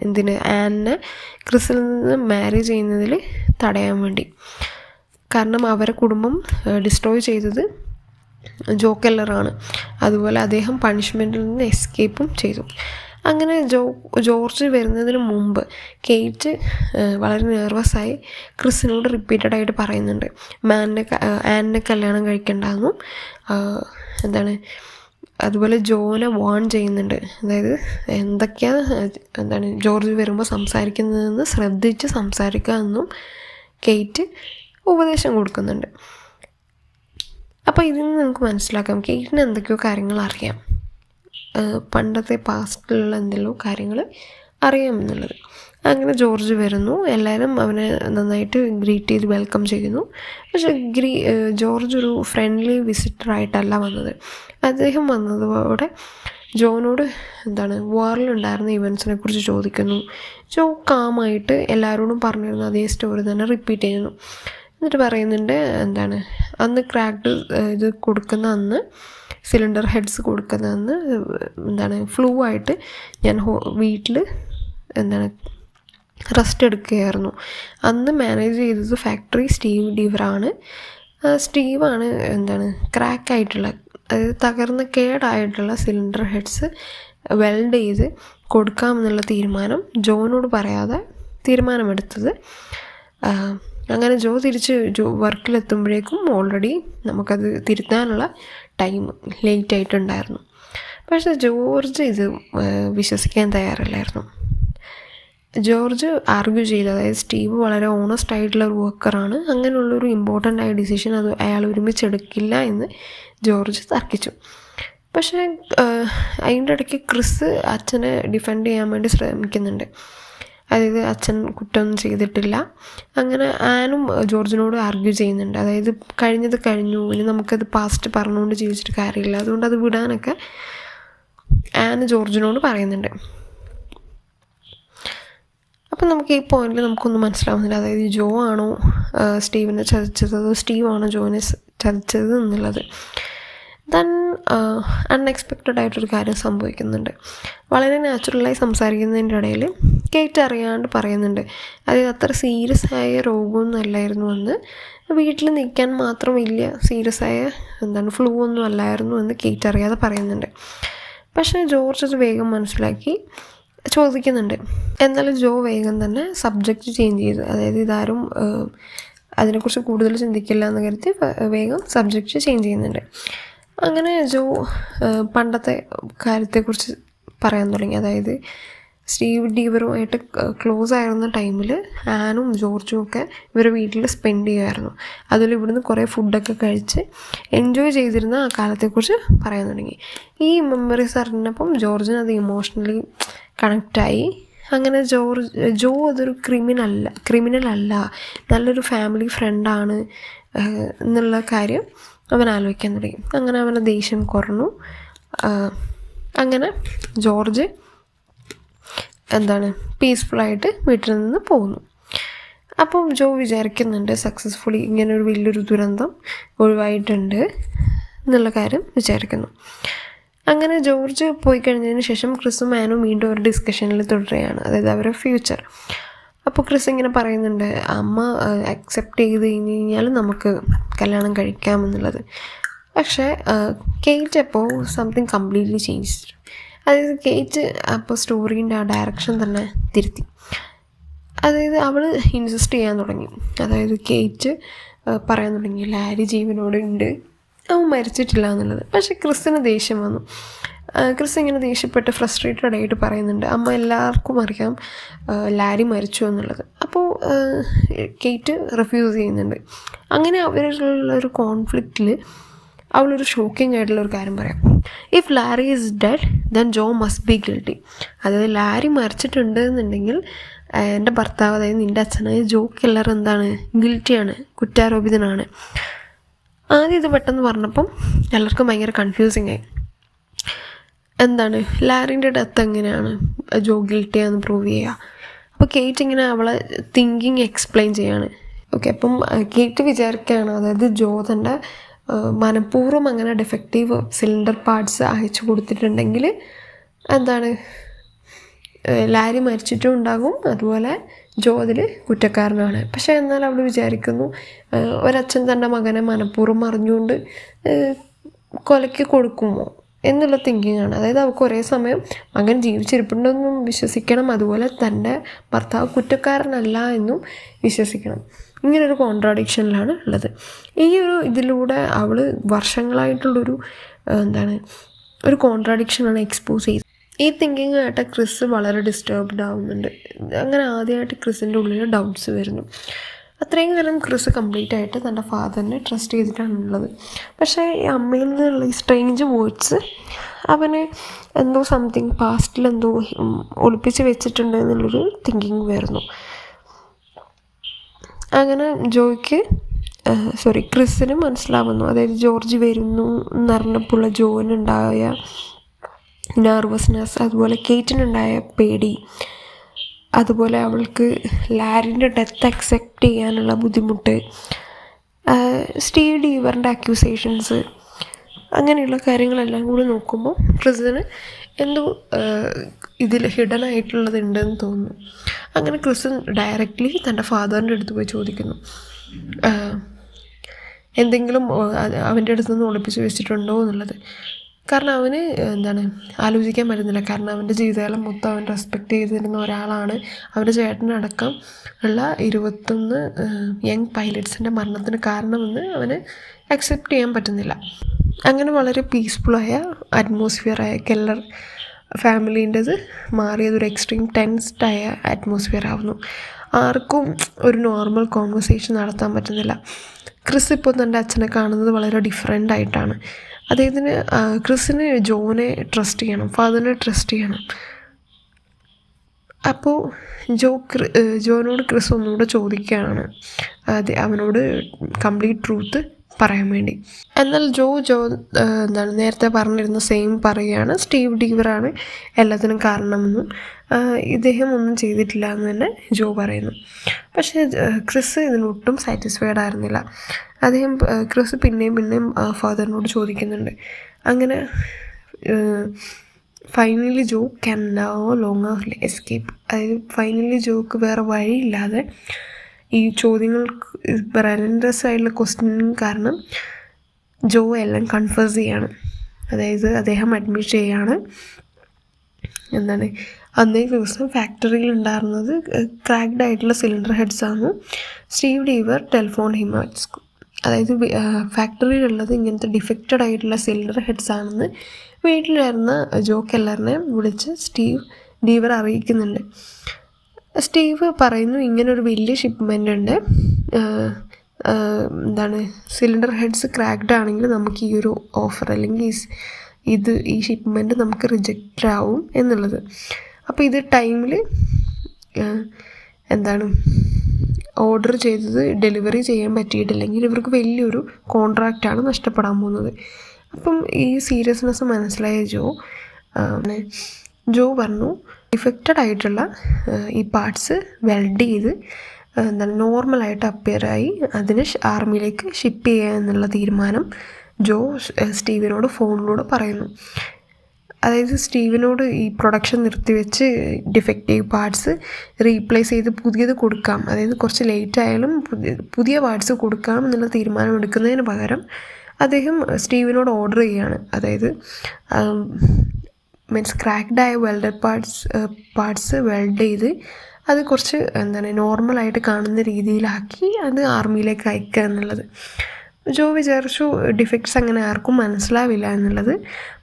ആനിനെ ക്രിസിൽ നിന്ന് മാരേജ് ചെയ്യുന്നതിൽ തടയാൻ വേണ്ടി. കാരണം അവരെ കുടുംബം ഡിസ്ട്രോയ് ചെയ്തത് ജോ കെല്ലറാണ്. അതുപോലെ അദ്ദേഹം പണിഷ്മെൻറ്റിൽ നിന്ന് എസ്കേപ്പും ചെയ്തു. അങ്ങനെ ജോർജ് വരുന്നതിന് മുമ്പ് കേറ്റ് വളരെ നെർവസായി ക്രിസിനോട് റിപ്പീറ്റഡായിട്ട് പറയുന്നുണ്ട് ആനിനെ കല്യാണം കഴിക്കണ്ടെന്നും അതുപോലെ ജോനെ വാൺ ചെയ്യുന്നുണ്ട്. അതായത് ജോർജ് വരുമ്പോൾ സംസാരിക്കുന്നതെന്ന് ശ്രദ്ധിച്ച് സംസാരിക്കുക എന്നും കേറ്റ് ഉപദേശം കൊടുക്കുന്നുണ്ട്. അപ്പോൾ ഇതിൽ നിന്ന് നമുക്ക് മനസ്സിലാക്കാം കേറ്റിന് എന്തൊക്കെയോ കാര്യങ്ങൾ അറിയാം, പണ്ടത്തെ പാസ്റ്റിലുള്ള എന്തെല്ലോ കാര്യങ്ങൾ അറിയാമെന്നുള്ളത്. അങ്ങനെ ജോർജ് വരുന്നു. എല്ലാവരും അവനെ നന്നായിട്ട് ഗ്രീറ്റ് ചെയ്ത് വെൽക്കം ചെയ്യുന്നു. പക്ഷേ ജോർജ് ഒരു ഫ്രണ്ട്ലി വിസിറ്ററായിട്ടല്ല വന്നത്. അദ്ദേഹം വന്നതോടെ ജോനോട് വാറിലുണ്ടായിരുന്ന ഇവൻസിനെ കുറിച്ച് ചോദിക്കുന്നു. ജോ കാമായിട്ട് എല്ലാവരോടും പറഞ്ഞിരുന്ന അതേ സ്റ്റോറി തന്നെ റിപ്പീറ്റ് ചെയ്യുന്നു. എന്നിട്ട് പറയുന്നുണ്ട് അന്ന് ക്രാക്ഡ് ഇത് കൊടുക്കുന്ന അന്ന്, സിലിണ്ടർ ഹെഡ്സ് കൊടുക്കുന്ന അന്ന് ഫ്ലൂ ആയിട്ട് ഞാൻ വീട്ടിൽ റെസ്റ്റ് എടുക്കുകയായിരുന്നു. അന്ന് മാനേജ് ചെയ്തത് ഫാക്ടറി സ്റ്റീവ് ഡീവറാണ്. സ്റ്റീവാണ് ക്രാക്കായിട്ടുള്ള, അതായത് തകർന്ന് കേടായിട്ടുള്ള സിലിണ്ടർ ഹെഡ്സ് വെൽഡ് ചെയ്ത് കൊടുക്കാമെന്നുള്ള തീരുമാനം ജോനോട് പറയാതെ തീരുമാനമെടുത്തത്. അങ്ങനെ തിരിച്ച് വർക്കിലെത്തുമ്പോഴേക്കും ഓൾറെഡി നമുക്കത് തിരുത്താനുള്ള ടൈം ലേറ്റ് ആയിട്ടുണ്ടായിരുന്നു. പക്ഷേ ജോർജ് ഇത് വിശ്വസിക്കാൻ തയ്യാറല്ലായിരുന്നു. ജോർജ് ആർഗ്യൂ ചെയ്തു, അതായത് സ്റ്റീവ് വളരെ ഓണസ്റ്റ് ആയിട്ടുള്ള ഒരു വർക്കറാണ്, അങ്ങനെയുള്ളൊരു ഇമ്പോർട്ടൻ്റ് ആയ ഡിസിഷൻ അത് അയാൾ ഒരുമിച്ചെടുക്കില്ല എന്ന് ജോർജ് തർക്കിച്ചു. പക്ഷേ അതിൻ്റെ ഇടയ്ക്ക് ക്രിസ് അച്ഛനെ ഡിഫെൻഡ് ചെയ്യാൻ വേണ്ടി ശ്രമിക്കുന്നുണ്ട്. അതായത് അച്ഛൻ കുറ്റമൊന്നും ചെയ്തിട്ടില്ല. അങ്ങനെ ആനും ജോർജിനോട് ആർഗ്യൂ ചെയ്യുന്നുണ്ട്. അതായത് കഴിഞ്ഞത് കഴിഞ്ഞു, ഇനി നമുക്കത് പാസ്റ്റ് പറഞ്ഞുകൊണ്ട് ജീവിച്ചിട്ട് കാര്യമില്ല, അതുകൊണ്ട് അത് വിടാനൊക്കെ ആന് ജോർജിനോട് പറയുന്നുണ്ട്. അപ്പം നമുക്ക് ഈ പോയിന്റിൽ നമുക്കൊന്നും മനസ്സിലാവുന്നില്ല, അതായത് ജോ ആണോ സ്റ്റീവിനെ ചതിച്ചത്, അതോ സ്റ്റീവ് ആണോ ജോനെ ചതിച്ചത് എന്നുള്ളത്. ദെൻ അൺഎക്സ്പെക്റ്റഡ് ആയിട്ടൊരു കാര്യം സംഭവിക്കുന്നുണ്ട്. വളരെ നാച്ചുറലായി സംസാരിക്കുന്നതിൻ്റെ ഇടയിൽ കേറ്റ് അറിയാണ്ട് പറയുന്നുണ്ട്, അതായത് അത്ര സീരിയസ് ആയ രോഗമൊന്നും അല്ലായിരുന്നു എന്ന്, വീട്ടിൽ നിൽക്കാൻ മാത്രം വലിയ സീരിയസ് ആയ ഫ്ലൂ ഒന്നും അല്ലായിരുന്നു എന്ന് കേറ്റ് അറിയാതെ പറയുന്നുണ്ട്. പക്ഷേ ജോർജ് അത് വേഗം മനസ്സിലാക്കി ചോദിക്കുന്നുണ്ട്. എന്നാലും ജോ വേഗം തന്നെ സബ്ജക്റ്റ് ചേഞ്ച് ചെയ്തു. അതായത് ഇതാരും അതിനെക്കുറിച്ച് കൂടുതൽ ചിന്തിക്കില്ല എന്ന് കരുതി വേഗം സബ്ജക്റ്റ് ചേഞ്ച് ചെയ്യുന്നുണ്ട്. അങ്ങനെ ജോ പണ്ടത്തെ കാര്യത്തെക്കുറിച്ച് പറയാൻ തുടങ്ങി. അതായത് സ്റ്റീവ് ഡീവറുമായിട്ട് ക്ലോസ് ആയിരുന്ന ടൈമിൽ ആനും ജോർജും ഒക്കെ ഇവരെ വീട്ടിൽ സ്പെൻഡ് ചെയ്യുമായിരുന്നു. അതിൽ ഇവിടുന്ന് കുറേ ഫുഡൊക്കെ കഴിച്ച് എൻജോയ് ചെയ്തിരുന്ന ആ കാലത്തെക്കുറിച്ച് പറയാൻ തുടങ്ങി. ഈ മെമ്മറീസ് അറിഞ്ഞപ്പം ജോർജിന് അത് ഇമോഷണലി കണക്റ്റായി. അങ്ങനെ ജോ അതൊരു ക്രിമിനൽ അല്ല, നല്ലൊരു ഫാമിലി ഫ്രണ്ടാണ് എന്നുള്ള കാര്യം അവൻ ആലോചിക്കാൻ തുടങ്ങി. അങ്ങനെ അവൻ്റെ ദേഷ്യം കുറഞ്ഞു. അങ്ങനെ ജോർജ് പീസ്ഫുള്ളായിട്ട് വീട്ടിൽ നിന്ന് പോകുന്നു. അപ്പം ജോ വിചാരിക്കുന്നുണ്ട് സക്സസ്ഫുള്ളി ഇങ്ങനൊരു വലിയൊരു ദുരന്തം ഒഴിവായിട്ടുണ്ട് എന്നുള്ള കാര്യം വിചാരിക്കുന്നു. അങ്ങനെ ജോർജ് പോയി കഴിഞ്ഞതിന് ശേഷം ക്രിസും ആനും വീണ്ടും ഒരു ഡിസ്കഷനിൽ തുടരുകയാണ്, അതായത് അവരുടെ ഫ്യൂച്ചർ. അപ്പോൾ ക്രിസ് ഇങ്ങനെ പറയുന്നുണ്ട്, അമ്മ അക്സെപ്റ്റ് ചെയ്ത് കഴിഞ്ഞാൽ നമുക്ക് കല്യാണം കഴിക്കാമെന്നുള്ളത്. പക്ഷേ കേറ്റ് അപ്പോൾ സംതിങ് കംപ്ലീറ്റ്ലി ചേഞ്ച്. അതായത് കേറ്റ് അപ്പോൾ സ്റ്റോറീൻ്റെ ആ ഡയറക്ഷൻ തന്നെ തിരുത്തി. അതായത് അവൾ ഇൻസിസ്റ്റ് ചെയ്യാൻ തുടങ്ങി. അതായത് കേറ്റ് പറയാൻ തുടങ്ങി ലാരി ജീവനോടെ ഉണ്ട്, അവൻ മരിച്ചിട്ടില്ല എന്നുള്ളത്. പക്ഷേ ക്രിസിന് ദേഷ്യം വന്നു. ക്രിസ് ഇങ്ങനെ ദേഷ്യപ്പെട്ട് ഫ്രസ്ട്രേറ്റഡ് ആയിട്ട് പറയുന്നുണ്ട്, അമ്മ എല്ലാവർക്കും അറിയാം ലാരി മരിച്ചു എന്നുള്ളത്. അപ്പോൾ കേറ്റ് റിഫ്യൂസ് ചെയ്യുന്നുണ്ട്. അങ്ങനെ അവരുള്ളൊരു കോൺഫ്ലിക്റ്റിൽ അവളൊരു ഷോക്കിംഗ് ആയിട്ടുള്ളൊരു കാര്യം പറയാം, if Larry is dead then Joe must be guilty. അതായത് ലാരി മരിച്ചിട്ടുണ്ട് എന്നുണ്ടെങ്കിൽ എൻ്റെ ഭർത്താവ്, അതായത് നിൻ്റെ അച്ഛനായ ജോ കില്ലർ ഗിൽറ്റിയാണ്, കുറ്റാരോപിതനാണ്. ആദ്യം ഇത് പെട്ടെന്ന് പറഞ്ഞപ്പം എല്ലാവർക്കും ഭയങ്കര കൺഫ്യൂസിങ് ആയി. ലാരിൻ്റെ ഡെത്ത് എങ്ങനെയാണ് ജോ ഗിൽറ്റിയാന്ന് പ്രൂവ് ചെയ്യുക? അപ്പോൾ കേറ്റ് ഇങ്ങനെ അവളെ തിങ്കിങ് എക്സ്പ്ലെയിൻ ചെയ്യാണ്. ഓക്കെ, അപ്പം കേറ്റ് വിചാരിക്കുകയാണ്, അതായത് ജോ തൻ്റെ മനഃപൂർവ്വം അങ്ങനെ ഡിഫക്റ്റീവ് സിലിണ്ടർ പാർട്സ് അയച്ചു കൊടുത്തിട്ടുണ്ടെങ്കിൽ ലാരി മരിച്ചിട്ടും ഉണ്ടാകും, അതുപോലെ ജോ അതിൽ കുറ്റക്കാരനാണ്. പക്ഷേ എന്നാൽ അവൾ വിചാരിക്കുന്നു ഒരച്ഛൻ തൻ്റെ മകനെ മനഃപൂർവ്വം അറിഞ്ഞുകൊണ്ട് കൊലയ്ക്ക് കൊടുക്കുമോ എന്നുള്ള തിങ്കിങ്ങാണ്. അതായത് അവൾക്ക് ഒരേ സമയം മകൻ ജീവിച്ചിരിപ്പുണ്ടെന്നും വിശ്വസിക്കണം, അതുപോലെ തൻ്റെ ഭർത്താവ് കുറ്റക്കാരനല്ല എന്നും വിശ്വസിക്കണം. ഇങ്ങനൊരു കോൺട്രാഡിക്ഷനിലാണ് ഉള്ളത്. ഇതിലൂടെ അവൾ വർഷങ്ങളായിട്ടുള്ളൊരു ഒരു കോൺട്രാഡിക്ഷനാണ് എക്സ്പോസ് ചെയ്തത്. ഈ തിങ്കിങ് ആയിട്ട് ക്രിസ് വളരെ ഡിസ്റ്റർബ്ഡ് ആവുന്നുണ്ട്. അങ്ങനെ ആദ്യമായിട്ട് ക്രിസിൻ്റെ ഉള്ളിൽ ഡൗട്ട്സ് വരുന്നു. അത്രയും കാലം ക്രിസ് കംപ്ലീറ്റ് ആയിട്ട് തൻ്റെ ഫാദറിനെ ട്രസ്റ്റ് ചെയ്തിട്ടാണുള്ളത്. പക്ഷേ ഈ അമ്മയിൽ നിന്നുള്ള ഈ സ്ട്രേഞ്ച് വേർഡ്സ് അവന് സംതിങ് പാസ്റ്റിൽ ഒളിപ്പിച്ച് വെച്ചിട്ടുണ്ട് എന്നുള്ളൊരു തിങ്കിങ് വരുന്നു. അങ്ങനെ ക്രിസിന് മനസ്സിലാവുന്നു, അതായത് ജോർജ് വരുന്നു എന്നറിഞ്ഞപ്പോൾ ജോനുണ്ടായ നെർവസ്നെസ്, അതുപോലെ കേറ്റിനുണ്ടായ പേടി, അതുപോലെ അവൾക്ക് ലാരിൻ്റെ ഡെത്ത് അക്സെപ്റ്റ് ചെയ്യാനുള്ള ബുദ്ധിമുട്ട്, സ്റ്റീവ് ഡീവറിൻ്റെ അക്യൂസേഷൻസ്, അങ്ങനെയുള്ള കാര്യങ്ങളെല്ലാം കൂടി നോക്കുമ്പോൾ ക്രിസിന് ഇതിൽ ഹിഡൻ ആയിട്ടുള്ളതുണ്ടെന്ന് തോന്നുന്നു. അങ്ങനെ ക്രിസ് ഡയറക്റ്റ്ലി തൻ്റെ ഫാദറിൻ്റെ അടുത്ത് പോയി ചോദിക്കുന്നു, എന്തെങ്കിലും അവൻ്റെ അടുത്ത് നിന്ന് ഒളിപ്പിച്ച് വെച്ചിട്ടുണ്ടോ എന്നുള്ളത്. കാരണം അവന് ആലോചിക്കാൻ പറ്റുന്നില്ല. കാരണം അവൻ്റെ ജീവിതകാലം മൊത്തം അവൻ റെസ്പെക്റ്റ് ചെയ്തിരുന്ന ഒരാളാണ്. അവൻ്റെ ചേട്ടനടക്കം ഉള്ള 21 യങ് പൈലറ്റ്സിൻ്റെ മരണത്തിന് കാരണമെന്ന് അവന് അക്സെപ്റ്റ് ചെയ്യാൻ പറ്റുന്നില്ല. അങ്ങനെ വളരെ പീസ്ഫുള്ളായ അറ്റ്മോസ്ഫിയറായ കെല്ലർ ഫാമിലീൻ്റെത് മാറിയതൊരു എക്സ്ട്രീം ടെൻസ്ഡായ അറ്റ്മോസ്ഫിയർ ആവുന്നു. ആർക്കും ഒരു നോർമൽ കോൺവെർസേഷൻ നടത്താൻ പറ്റുന്നില്ല. ക്രിസ് ഇപ്പോൾ തൻ്റെ അച്ഛനെ കാണുന്നത് വളരെ ഡിഫറെൻ്റ് ആയിട്ടാണ്. അദ്ദേഹത്തിന് ക്രിസിന് ജോനെ ട്രസ്റ്റ് ചെയ്യണം, ഫാദറിനെ ട്രസ്റ്റ് ചെയ്യണം. അപ്പോൾ ജോനോട് ക്രിസ് ഒന്നുകൂടെ ചോദിക്കുകയാണ്, അവനോട് കംപ്ലീറ്റ് ട്രൂത്ത് പറയാൻ വേണ്ടി. എന്നാൽ ജോ എന്താണ് നേരത്തെ പറഞ്ഞിരുന്ന സെയിം പറയുകയാണ്, സ്റ്റീവ് ഡീവറാണ് എല്ലാത്തിനും കാരണമെന്നും ഇദ്ദേഹം ഒന്നും ചെയ്തിട്ടില്ല എന്ന് തന്നെ ജോ പറയുന്നു. പക്ഷേ ക്രിസ് ഇതിനൊട്ടും സാറ്റിസ്ഫൈഡ് ആയിരുന്നില്ല. ക്രിസ് പിന്നെയും ഫാദറിനോട് ചോദിക്കുന്നുണ്ട്. അങ്ങനെ finally Joe can no longer escape. അതായത് ഫൈനലി ജോക്ക് വേറെ വഴിയില്ലാതെ ഈ ചോദ്യങ്ങൾക്ക് റെലൻഡസ് ആയിട്ടുള്ള ക്വസ്റ്റ്യൻ കാരണം ജോ എല്ലാം കൺഫേസ് ചെയ്യാണ്. അതായത് അദ്ദേഹം അഡ്മിറ്റ് ചെയ്യാണ് എന്താണ് അന്നേ ദിവസം ഫാക്ടറിയിൽ ഉണ്ടായിരുന്നത് ക്രാക്ഡ് ആയിട്ടുള്ള സിലിണ്ടർ ഹെഡ്സ് ആണ്. Steve ഡീവർ telephone him at school. അതായത് ഫാക്ടറിയിലുള്ളത് ഇങ്ങനത്തെ ഡിഫക്റ്റഡ് ആയിട്ടുള്ള സിലിണ്ടർ ഹെഡ്സ് ആണെന്ന് വീട്ടിലിരുന്ന ജോ കെല്ലറിനെ വിളിച്ച് സ്റ്റീവ് ഡീവർ അറിയിക്കുന്നുണ്ട്. സ്റ്റീവ് പറയുന്നു ഇങ്ങനൊരു വലിയ ഷിപ്മെൻ്റ് ഉണ്ട്, സിലിണ്ടർ ഹെഡ്സ് ക്രാക്ഡ് ആണെങ്കിൽ നമുക്ക് ഈ ഒരു ഓഫർ അല്ലെങ്കിൽ ഈ ഷിപ്മെൻറ്റ് നമുക്ക് റിജക്റ്റ് ആവും എന്നുള്ളത്. അപ്പോൾ ഇത് ടൈമിൽ ഓർഡർ ചെയ്തത് ഡെലിവറി ചെയ്യാൻ പറ്റിയിട്ടില്ലെങ്കിൽ ഇവർക്ക് വലിയൊരു കോൺട്രാക്റ്റാണ് നഷ്ടപ്പെടാൻ പോകുന്നത്. അപ്പം ഈ സീരിയസ്നെസ് മനസ്സിലായ ജോ പറഞ്ഞു ഡിഫക്റ്റഡ് ആയിട്ടുള്ള ഈ പാർട്സ് വെൽഡ് ചെയ്ത് നോർമലായിട്ട് അപ്പിയറായി അതിന് ആർമിയിലേക്ക് ഷിപ്പ് ചെയ്യുക എന്നുള്ള തീരുമാനം ജോ സ്റ്റീവിനോട് ഫോണിലൂടെ പറയുന്നു. അതായത് സ്റ്റീവിനോട് ഈ പ്രൊഡക്ഷൻ നിർത്തിവെച്ച് ഡിഫക്റ്റീവ് പാർട്സ് റീപ്ലേസ് ചെയ്ത് പുതിയത് കൊടുക്കാം, അതായത് കുറച്ച് ലേറ്റ് ആയാലും പുതിയ പാർട്സ് കൊടുക്കാം എന്നുള്ള തീരുമാനം എടുക്കുന്നതിന് പകരം അദ്ദേഹം സ്റ്റീവിനോട് ഓർഡർ ചെയ്യുകയാണ്. അതായത് ക്രാക്ഡായ വെൽഡഡ് പാർട്സ് വെൽഡ് ചെയ്ത് അത് കുറച്ച് നോർമലായിട്ട് കാണുന്ന രീതിയിലാക്കി അത് ആർമിയിലേക്ക് അയക്കുക എന്നുള്ളത്. ജോ വിചാരിച്ചു ഡിഫക്ട്സ് അങ്ങനെ ആർക്കും മനസ്സിലാവില്ല എന്നുള്ളത്.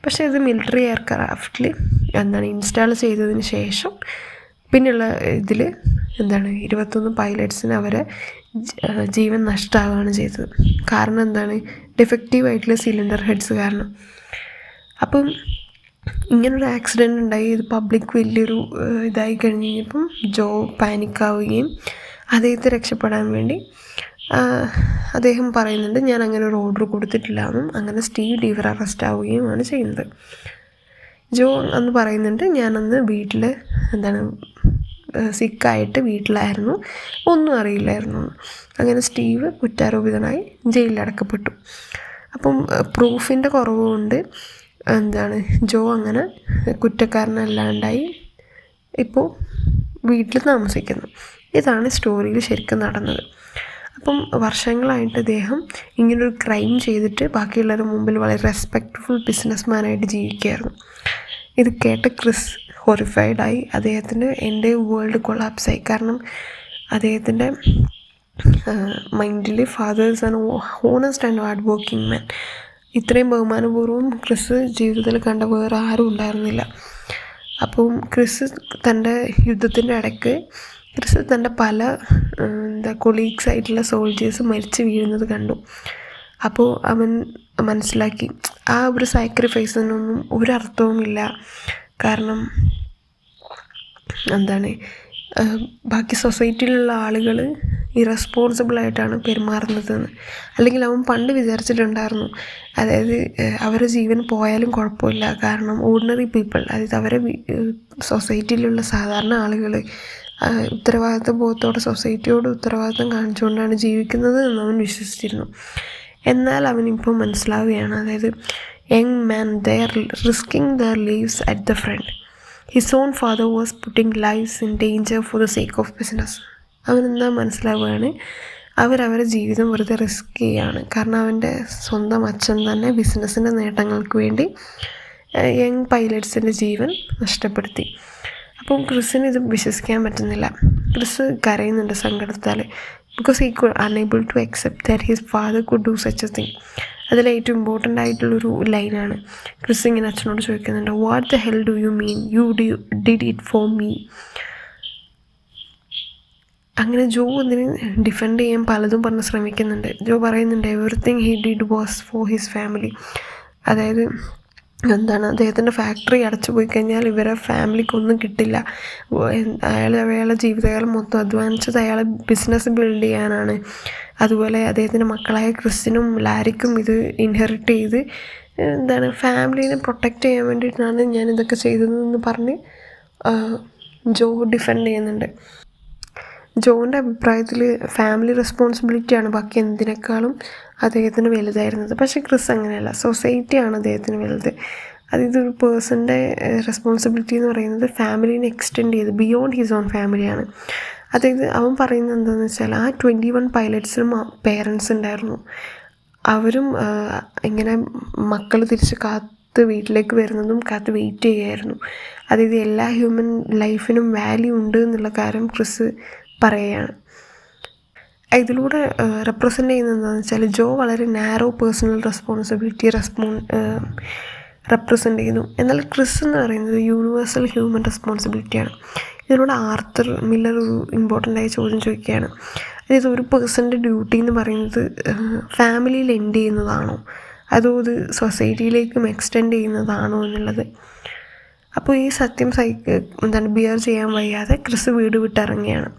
പക്ഷേ ഇത് മിലിറ്ററി എയർക്രാഫ്റ്റിൽ ഇൻസ്റ്റാൾ ചെയ്തതിന് ശേഷം പിന്നെയുള്ള ഇതിൽ 21 പൈലറ്റ്സിന് അവരെ ജീവൻ നഷ്ടമാവുകയാണ് ചെയ്തത്. കാരണം ഡിഫക്റ്റീവായിട്ടുള്ള സിലിണ്ടർ ഹെഡ്സ് കാരണം. അപ്പം ഇങ്ങനൊരു ആക്സിഡൻറ്റ് ഉണ്ടായി, ഇത് പബ്ലിക് വലിയൊരു ഇതായി കഴിഞ്ഞ് കഴിഞ്ഞപ്പം ജോ പാനിക്കാവുകയും അദ്ദേഹത്തെ രക്ഷപ്പെടാൻ വേണ്ടി അദ്ദേഹം പറയുന്നുണ്ട് ഞാൻ അങ്ങനെ ഒരു ഓർഡർ കൊടുത്തിട്ടില്ല എന്നും. അങ്ങനെ സ്റ്റീവ് ഡീവർ അറസ്റ്റ് ആവുകയുമാണ് ചെയ്യുന്നത്. ജോ അന്ന് പറയുന്നുണ്ട് ഞാനന്ന് വീട്ടിൽ സിക്കായിട്ട് വീട്ടിലായിരുന്നു, ഒന്നും അറിയില്ലായിരുന്നു. അങ്ങനെ സ്റ്റീവ് കുറ്റാരോപിതനായി ജയിലിലടക്കപ്പെട്ടു. അപ്പം പ്രൂഫിൻ്റെ കുറവ് കൊണ്ട് ജോ അങ്ങനെ കുറ്റക്കാരനല്ലാണ്ടായി ഇപ്പോൾ വീട്ടിൽ താമസിക്കുന്നു. ഇതാണ് സ്റ്റോറിയിൽ ശരിക്കും നടന്നത്. അപ്പം വർഷങ്ങളായിട്ട് അദ്ദേഹം ഇങ്ങനൊരു ക്രൈം ചെയ്തിട്ട് ബാക്കിയുള്ളവരുടെ മുമ്പിൽ വളരെ റെസ്പെക്റ്റ്ഫുൾ ബിസിനസ്മാനായിട്ട് ജീവിക്കുകയായിരുന്നു. ഇത് കേട്ട ക്രിസ് ഹൊറിഫൈഡായി. അദ്ദേഹത്തിൻ്റെ എൻ്റെ വേൾഡ് കൊളാപ്സായി. കാരണം അദ്ദേഹത്തിൻ്റെ മൈൻഡിൽ fathers and honest and hard working man. ഇത്രയും ബഹുമാനപൂർവ്വം ക്രിസ് ജീവിതത്തിൽ കണ്ട വേറെ ആരും ഉണ്ടായിരുന്നില്ല. അപ്പം ക്രിസ് തൻ്റെ യുദ്ധത്തിൻ്റെ ഇടയ്ക്ക് ക്രിസ് തൻ്റെ പല കൊളീഗ്സ് ആയിട്ടുള്ള സോൾജേഴ്സ് മരിച്ചു വീഴുന്നത് കണ്ടു. അപ്പോൾ അവൻ മനസ്സിലാക്കി ആ ഒരു സാക്രിഫൈസിനൊന്നും ഒരർത്ഥവുമില്ല. കാരണം ബാക്കി സൊസൈറ്റിയിലുള്ള ആളുകൾ ഇറസ്പോൺസിബിളായിട്ടാണ് പെരുമാറുന്നതെന്ന്. അല്ലെങ്കിൽ അവൻ പണ്ട് വിചാരിച്ചിട്ടുണ്ടായിരുന്നു, അതായത് അവരുടെ ജീവൻ പോയാലും കുഴപ്പമില്ല, കാരണം ഓർഡിനറി പീപ്പിൾ, അതായത് അവരെ സൊസൈറ്റിയിലുള്ള സാധാരണ ആളുകൾ ഉത്തരവാദിത്വബോധത്തോടെ സൊസൈറ്റിയോട് ഉത്തരവാദിത്വം കാണിച്ചുകൊണ്ടാണ് ജീവിക്കുന്നത് എന്ന് അവൻ വിശ്വസിച്ചിരുന്നു. എന്നാൽ അവനിപ്പോൾ മനസ്സിലാവുകയാണ്, അതായത് young man their risking their lives at the front. His own father was putting lives in danger for the sake of business. അവനെന്താ മനസ്സിലാവുകയാണ്, അവരവരുടെ ജീവിതം വെറുതെ റിസ്ക് ചെയ്യുകയാണ്. കാരണം അവൻ്റെ സ്വന്തം അച്ഛൻ തന്നെ ബിസിനസ്സിൻ്റെ നേട്ടങ്ങൾക്ക് വേണ്ടി യങ് പൈലറ്റ്സിൻ്റെ ജീവൻ നഷ്ടപ്പെടുത്തി. അപ്പം ക്രിസിന് ഇത് വിശ്വസിക്കാൻ പറ്റുന്നില്ല. ക്രിസ് കരയുന്നുണ്ട് സങ്കടത്താൽ. Because he could unable to accept that his father could do such a thing. അതിലേറ്റവും ഇമ്പോർട്ടൻ്റ് ആയിട്ടുള്ളൊരു ലൈനാണ്. ക്രിസ് ഇങ്ങനെ അച്ഛനോട് ചോദിക്കുന്നുണ്ട്, what the hell do you mean you did it for me. അങ്ങനെ ജോ ഇതിന് ഡിഫെൻഡ് ചെയ്യാൻ പലതും പറഞ്ഞ് ശ്രമിക്കുന്നുണ്ട്. ജോ പറയുന്നുണ്ട് everything he did was for his family. അതായത് അദ്ദേഹത്തിൻ്റെ ഫാക്ടറി അടച്ചു പോയി കഴിഞ്ഞാൽ ഇവരെ ഫാമിലിക്കൊന്നും കിട്ടില്ല. അയാളുടെ ജീവിതകാലം മൊത്തം അധ്വാനിച്ചത് അയാളെ ബിസിനസ് ബിൽഡ് ചെയ്യാനാണ്. അതുപോലെ അദ്ദേഹത്തിൻ്റെ മക്കളായ ക്രിസിനും ലാരിക്കും ഇത് ഇൻഹെറിറ്റ് ചെയ്ത് ഫാമിലീനെ പ്രൊട്ടക്റ്റ് ചെയ്യാൻ വേണ്ടിയിട്ടാണ് ഞാനിതൊക്കെ ചെയ്തതെന്ന് പറഞ്ഞ് ജോ ഡിഫെൻഡ് ചെയ്യുന്നുണ്ട്. ജോൻ്റെ അഭിപ്രായത്തിൽ ഫാമിലി റെസ്പോൺസിബിലിറ്റിയാണ് ബാക്കി എന്തിനേക്കാളും അദ്ദേഹത്തിന് വലുതായിരുന്നത്. പക്ഷേ ക്രിസ് അങ്ങനെയല്ല, സൊസൈറ്റിയാണ് അദ്ദേഹത്തിന് വലുത്. ഇതൊരു പേഴ്സൻ്റെ റെസ്പോൺസിബിലിറ്റി എന്ന് പറയുന്നത് ഫാമിലീനെ എക്സ്റ്റെൻഡ് ചെയ്ത് ബിയോണ്ട് ഹിസ് ഓൺ ഫാമിലിയാണ്. അവൻ പറയുന്നത് എന്താണെന്ന് വെച്ചാൽ ആ 21 പൈലറ്റ്സിനും പേരൻസ് ഉണ്ടായിരുന്നു. അവരും ഇങ്ങനെ മക്കൾ തിരിച്ച് കാത്ത് വീട്ടിലേക്ക് വരുന്നതും കാത്ത് വെയിറ്റ് ചെയ്യുമായിരുന്നു. എല്ലാ ഹ്യൂമൻ ലൈഫിനും വാല്യൂ ഉണ്ട് എന്നുള്ള കാര്യം ക്രിസ് പറയുകയാണ്. ഇതിലൂടെ റെപ്രസെൻ്റ് ചെയ്യുന്നത് എന്താണെന്ന് വെച്ചാൽ ജോ വളരെ നാരോ പേഴ്സണൽ റെസ്പോൺസിബിലിറ്റി റെപ്രസെൻ്റ് ചെയ്യുന്നു. എന്നാൽ ക്രിസ് എന്ന് പറയുന്നത് യൂണിവേഴ്സൽ ഹ്യൂമൻ റെസ്പോൺസിബിലിറ്റിയാണ്. ഇതിലൂടെ ആർത്തർ മില്ലർ ഒരു ഇമ്പോർട്ടൻ്റ് ആയ ചോദ്യം ചോദിക്കുകയാണ്. ഒരു പേഴ്സൻ്റെ ഡ്യൂട്ടി എന്ന് പറയുന്നത് ഫാമിലിയിൽ എൻഡ് ചെയ്യുന്നതാണോ അതോ ഇത് സൊസൈറ്റിയിലേക്കും എക്സ്റ്റെൻഡ് ചെയ്യുന്നതാണോ എന്നുള്ളത്. അപ്പോൾ ഈ സത്യം ബിയർ ചെയ്യാൻ വയ്യാതെ ക്രിസ് വീട് വിട്ടിറങ്ങിയാണ്.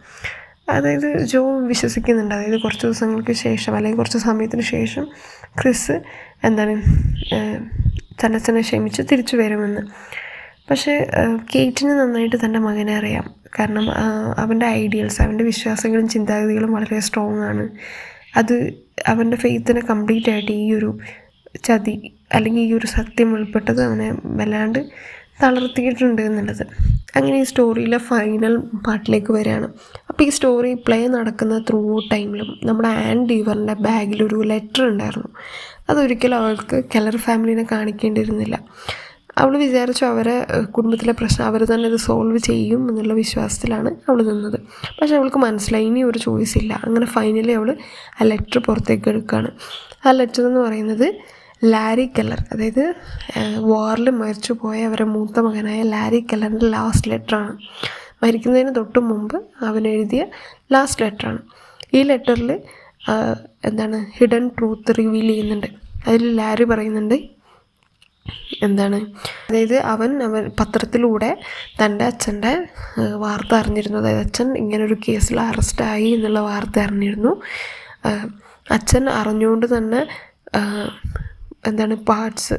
ജോ വിശ്വസിക്കുന്നുണ്ട്, കുറച്ച് ദിവസങ്ങൾക്ക് ശേഷം അല്ലെങ്കിൽ കുറച്ച് സമയത്തിന് ശേഷം ക്രിസ് തന്നച്ഛനെ ക്ഷമിച്ച് തിരിച്ചു വരുമെന്ന്. പക്ഷേ കേറ്റിന് നന്നായിട്ട് തൻ്റെ മകനെ അറിയാം. കാരണം അവൻ്റെ ഐഡിയൽസ്, അവൻ്റെ വിശ്വാസങ്ങളും ചിന്താഗതികളും വളരെ സ്ട്രോങ് ആണ്. അവൻ്റെ ഫെയ്ത്തിനെ കംപ്ലീറ്റ് ആയിട്ട് ഈ ഒരു ചതി അല്ലെങ്കിൽ ഈ ഒരു സത്യം ഉൾപ്പെട്ടത് അവനെ വല്ലാണ്ട് തളർത്തിയിട്ടുണ്ട് എന്നുള്ളത്. അങ്ങനെ ഈ സ്റ്റോറിയിലെ ഫൈനൽ പാർട്ടിലേക്ക് വരികയാണ്. അപ്പോൾ ഈ സ്റ്റോറി പ്ലേ നടക്കുന്ന ത്രൂ ടൈമിലും നമ്മുടെ ആൻ ഡീവറിൻ്റെ ബാഗിലൊരു ലെറ്റർ ഉണ്ടായിരുന്നു. അതൊരിക്കലും അവൾക്ക് കെല്ലർ ഫാമിലിനെ കാണിക്കേണ്ടിയിരുന്നില്ല. അവൾ വിചാരിച്ചു അവരെ കുടുംബത്തിലെ പ്രശ്നം അവർ തന്നെ ഇത് സോൾവ് ചെയ്യും എന്നുള്ള വിശ്വാസത്തിലാണ് അവൾ നിന്നത്. പക്ഷെ അവൾക്ക് മനസ്സിലായി ഇനി ഒരു ചോയ്സ് ഇല്ല. അങ്ങനെ ഫൈനലി അവൾ ആ ലെറ്റർ പുറത്തേക്ക് എടുക്കുകയാണ്. ആ ലെറ്റർ എന്ന് പറയുന്നത് ലാരി കെല്ലർ, വാറിൽ മരിച്ചു പോയ അവരുടെ മൂത്ത മകനായ ലാരി കെല്ലറിൻ്റെ ലാസ്റ്റ് ലെറ്ററാണ്. മരിക്കുന്നതിന് തൊട്ട് മുമ്പ് അവൻ എഴുതിയ ലാസ്റ്റ് ലെറ്ററാണ്. ഈ ലെറ്ററിൽ ഹിഡൻ ട്രൂത്ത് റിവീൽ ചെയ്യുന്നുണ്ട്. അതിൽ ലാരി പറയുന്നുണ്ട് അവൻ പത്രത്തിലൂടെ തൻ്റെ അച്ഛൻ്റെ വാർത്ത അറിഞ്ഞിരുന്നു. അച്ഛൻ ഇങ്ങനൊരു കേസിൽ അറസ്റ്റായി എന്നുള്ള വാർത്ത അറിഞ്ഞിരുന്നു. അച്ഛൻ അറിഞ്ഞുകൊണ്ട് തന്നെ പാർട്സ്,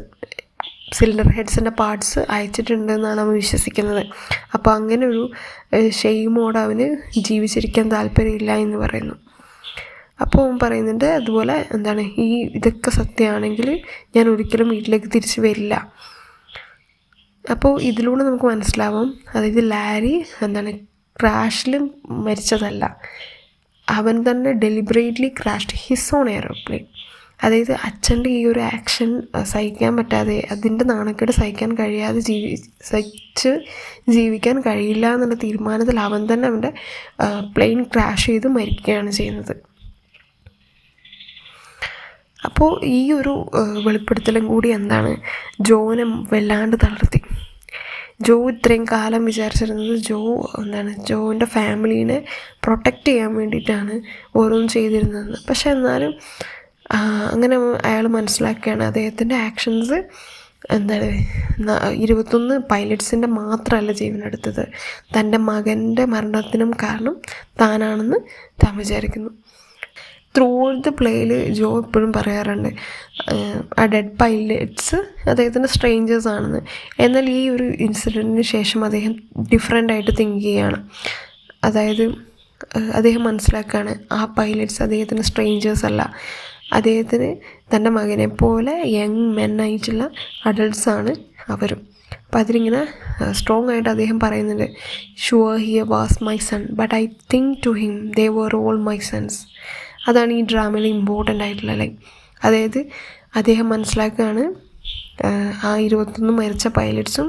സിലിണ്ടർ ഹെഡ്സിൻ്റെ പാർട്സ് അയച്ചിട്ടുണ്ട് എന്നാണ് അവൻ വിശ്വസിക്കുന്നത്. അപ്പോൾ അങ്ങനെ ഒരു ഷെയ്മോടെ അവന് ജീവിച്ചിരിക്കാൻ താല്പര്യമില്ല എന്ന് പറയുന്നു. അപ്പോൾ അവൻ പറയുന്നുണ്ട് അതുപോലെ ഇതൊക്കെ സത്യമാണെങ്കിൽ ഞാൻ ഒരിക്കലും വീട്ടിലേക്ക് തിരിച്ചു വരില്ല. അപ്പോൾ ഇതിലൂടെ നമുക്ക് മനസ്സിലാവും ലാരി ക്രാഷിൽ മരിച്ചതല്ല, അവൻ തന്നെ deliberately crashed his own airplane. അച്ഛൻ്റെ ഈ ഒരു ആക്ഷൻ സഹിക്കാൻ പറ്റാതെ, അതിൻ്റെ നാണക്കേട് സഹിക്കാൻ കഴിയാതെ ജീവിക്കാൻ കഴിയില്ല എന്നുള്ള തീരുമാനത്തിൽ അവൻ തന്നെ അവൻ്റെ പ്ലെയിൻ ക്രാഷ് ചെയ്ത് മരിക്കുകയാണ് ചെയ്യുന്നത്. അപ്പോൾ ഈ ഒരു വെളിപ്പെടുത്തലും കൂടി ജോനെ വല്ലാണ്ട് തളർത്തി. ജോ ഇത്രയും കാലം വിചാരിച്ചിരുന്നത് ജോൻ്റെ ഫാമിലീനെ പ്രൊട്ടക്റ്റ് ചെയ്യാൻ വേണ്ടിയിട്ടാണ് ഓരോന്നും ചെയ്തിരുന്നത്. പക്ഷെ എന്നാലും അങ്ങനെ അയാൾ മനസ്സിലാക്കുകയാണ് അദ്ദേഹത്തിൻ്റെ ആക്ഷൻസ് 21 പൈലറ്റ്സിൻ്റെ മാത്രമല്ല ജീവനെടുത്തത്, തൻ്റെ മകൻ്റെ മരണത്തിനും കാരണം താനാണെന്ന് താൻ വിചാരിക്കുന്നു. ത്രൂ ദ പ്ലേയിൽ ജോ എപ്പോഴും പറയാറുണ്ട് ആ ഡെഡ് പൈലറ്റ്സ് അദ്ദേഹത്തിൻ്റെ സ്ട്രേഞ്ചേഴ്സ് ആണെന്ന്. എന്നാൽ ഈ ഒരു ഇൻസിഡൻറ്റിന് ശേഷം അദ്ദേഹം ഡിഫറെൻ്റ് ആയിട്ട് തിങ്ക് ചെയ്യുകയാണ്. അദ്ദേഹം മനസ്സിലാക്കുകയാണ് ആ പൈലറ്റ്സ് അദ്ദേഹത്തിന് സ്ട്രേഞ്ചേഴ്സ് അല്ല, അദ്ദേഹത്തിന് തൻ്റെ മകനെ പോലെ യങ് മെന്നായിട്ടുള്ള അഡൾട്ട്സാണ് അവരും. അപ്പോൾ അതിലിങ്ങനെ സ്ട്രോങ് ആയിട്ട് അദ്ദേഹം പറയുന്നുണ്ട്, sure here was my son but I think to him they were all my sons. അതാണ് ഈ ഡ്രാമയിൽ ഇമ്പോർട്ടൻ്റ് ആയിട്ടുള്ള ലൈൻ. അദ്ദേഹം മനസ്സിലാക്കുകയാണ് ആ 21 മരിച്ച പൈലറ്റ്സും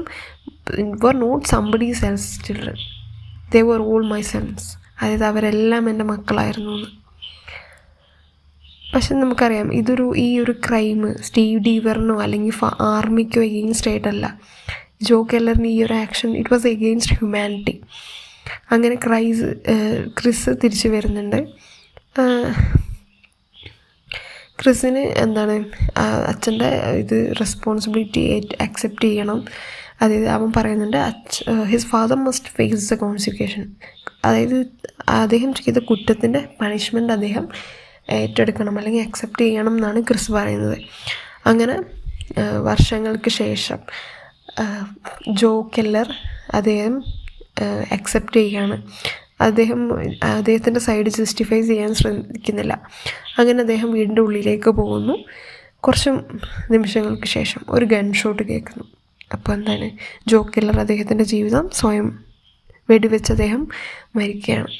were not somebody's else children, they were all my sons. അവരെല്ലാം എൻ്റെ മക്കളായിരുന്നു എന്ന്. പക്ഷെ നമുക്കറിയാം ഈ ഒരു ക്രൈം സ്റ്റീവ് ഡീവറിനോ അല്ലെങ്കിൽ ആർമിക്കോ എഗെയിൻസ്റ്റ് ആയിട്ടല്ല. ജോ കെല്ലറിന് ഈ ഒരു action it was against humanity. അങ്ങനെ ക്രിസ് തിരിച്ചു വരുന്നുണ്ട്. ക്രിസിന് എന്താണ് അച്ഛൻ്റെ ഇത് റെസ്പോൺസിബിലിറ്റി അക്സെപ്റ്റ് ചെയ്യണം. അതായത് അവൻ പറയുന്നുണ്ട് his father must face the consequence. അതായത് അദ്ദേഹം ചെയ്ത കുറ്റത്തിൻ്റെ പണിഷ്മെൻറ്റ് അദ്ദേഹം ഏറ്റെടുക്കണം അല്ലെങ്കിൽ അക്സെപ്റ്റ് ചെയ്യണം എന്നാണ് ക്രിസ് പറയുന്നത്. അങ്ങനെ വർഷങ്ങൾക്ക് ശേഷം ജോ കെല്ലർ അദ്ദേഹം അക്സെപ്റ്റ് ചെയ്യുകയാണ്. അദ്ദേഹത്തിൻ്റെ സൈഡ് ജസ്റ്റിഫൈ ചെയ്യാൻ ശ്രമിക്കുന്നില്ല. അങ്ങനെ അദ്ദേഹം വീടിൻ്റെ ഉള്ളിലേക്ക് പോകുന്നു. കുറച്ച് നിമിഷങ്ങൾക്ക് ശേഷം ഒരു ഗൺ ഷോട്ട് കേൾക്കുന്നു. അപ്പോൾ എന്താണ്, ജോ കെല്ലർ അദ്ദേഹത്തിൻ്റെ ജീവിതം സ്വയം വെടിവെച്ച് അദ്ദേഹം മരിക്കുകയാണ്.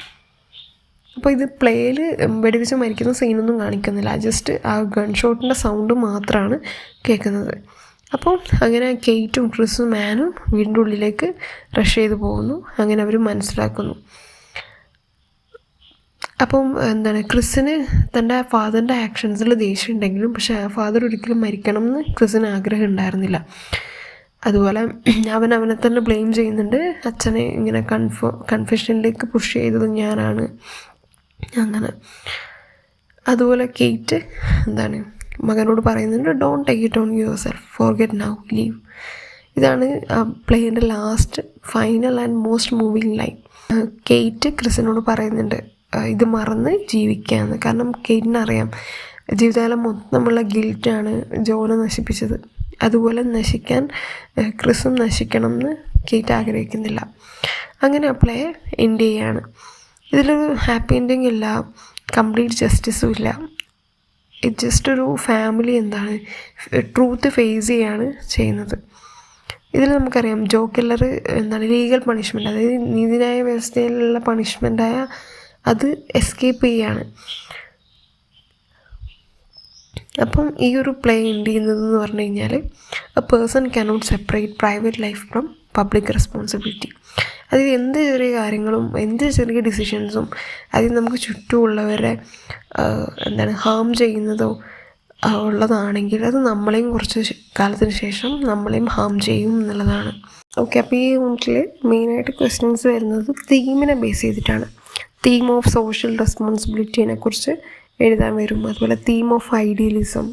അപ്പോൾ ഇത് പ്ലേയിൽ വെടിവെച്ച് മരിക്കുന്ന സീനൊന്നും കാണിക്കുന്നില്ല, ജസ്റ്റ് ആ ഗൺ ഷോട്ടിൻ്റെ സൗണ്ട് മാത്രമാണ് കേൾക്കുന്നത്. അപ്പോൾ അങ്ങനെ കെയ്റ്റും ക്രിസും ആനും വീടിൻ്റെ ഉള്ളിലേക്ക് റഷ് ചെയ്ത് പോകുന്നു. അങ്ങനെ അവർ മനസ്സിലാക്കുന്നു. അപ്പം എന്താണ്, ക്രിസിന് തൻ്റെ ഫാദറിൻ്റെ ആക്ഷൻസിൽ ദേഷ്യം ഉണ്ടെങ്കിലും പക്ഷേ ഫാദർ ഒരിക്കലും മരിക്കണം എന്ന് ക്രിസിന് ആഗ്രഹം ഉണ്ടായിരുന്നില്ല. അതുപോലെ അവനെ തന്നെ ബ്ലെയിം ചെയ്യുന്നുണ്ട്. അച്ഛനെ ഇങ്ങനെ കൺഫെഷനിലേക്ക് പുഷ് ചെയ്തത് ഞാനാണ് അങ്ങനെ. അതുപോലെ കെയ്റ്റ് എന്താണ് മകനോട് പറയുന്നുണ്ട്, don't take it on yourself, forget now, leave. ഇതാണ് ആ പ്ലേൻ്റെ last final and most moving line. Kate ക്രിസിനോട് പറയുന്നുണ്ട് ഇത് മറന്ന് ജീവിക്കാമെന്ന്. കാരണം കെയ്റ്റിനറിയാം ജീവിതകാലം മൊത്തമുള്ള ഗിൽറ്റാണ് ജോനെ നശിപ്പിച്ചത്. അതുപോലെ നശിക്കാൻ ക്രിസും നശിക്കണം എന്ന് കെയ്റ്റ് ആഗ്രഹിക്കുന്നില്ല. അങ്ങനെ ആ പ്ലേ എൻഡ് ചെയ്യാണ്. ഇതിലൊരു ഹാപ്പി എൻഡിങ് ഇല്ല, കംപ്ലീറ്റ് ജസ്റ്റിസും ഇല്ല. ഇത് ജസ്റ്റ് ഒരു ഫാമിലി എന്താണ് ട്രൂത്ത് ഫേസ് ചെയ്യാണ് ചെയ്യുന്നത്. ഇതിൽ നമുക്കറിയാം ജോ കെല്ലർ എന്താണ് ലീഗൽ പണിഷ്മെൻറ്റ്, അതായത് നീതിന്യായ വ്യവസ്ഥയിലുള്ള പണിഷ്മെൻറ്റായ അത് എസ്കേപ്പ് ചെയ്യാണ്. അപ്പം ഈ ഒരു പ്ലേ എൻഡ് ചെയ്യുന്നതെന്ന് പറഞ്ഞു കഴിഞ്ഞാൽ A person cannot separate private life from public responsibility. അതായത് എന്ത് ചെറിയ കാര്യങ്ങളും എന്ത് ചെറിയ ഡിസിഷൻസും അതിൽ നമുക്ക് ചുറ്റുമുള്ളവരെ എന്താണ് ഹാം ചെയ്യുന്നതോ ഉള്ളതാണെങ്കിൽ അത് നമ്മളെയും കുറച്ച് കാലത്തിന് ശേഷം നമ്മളെയും ഹാം ചെയ്യും എന്നുള്ളതാണ്. ഓക്കെ, അപ്പോൾ ഈ യൂണിറ്റിൽ മെയിനായിട്ട് ക്വസ്റ്റ്യൻസ് വരുന്നത് തീമിനെ ബേസ് ചെയ്തിട്ടാണ്. തീം ഓഫ് സോഷ്യൽ റെസ്പോൺസിബിലിറ്റിനെ കുറിച്ച് എഴുതാൻ വരും. അതുപോലെ തീം ഓഫ് ഐഡിയലിസം,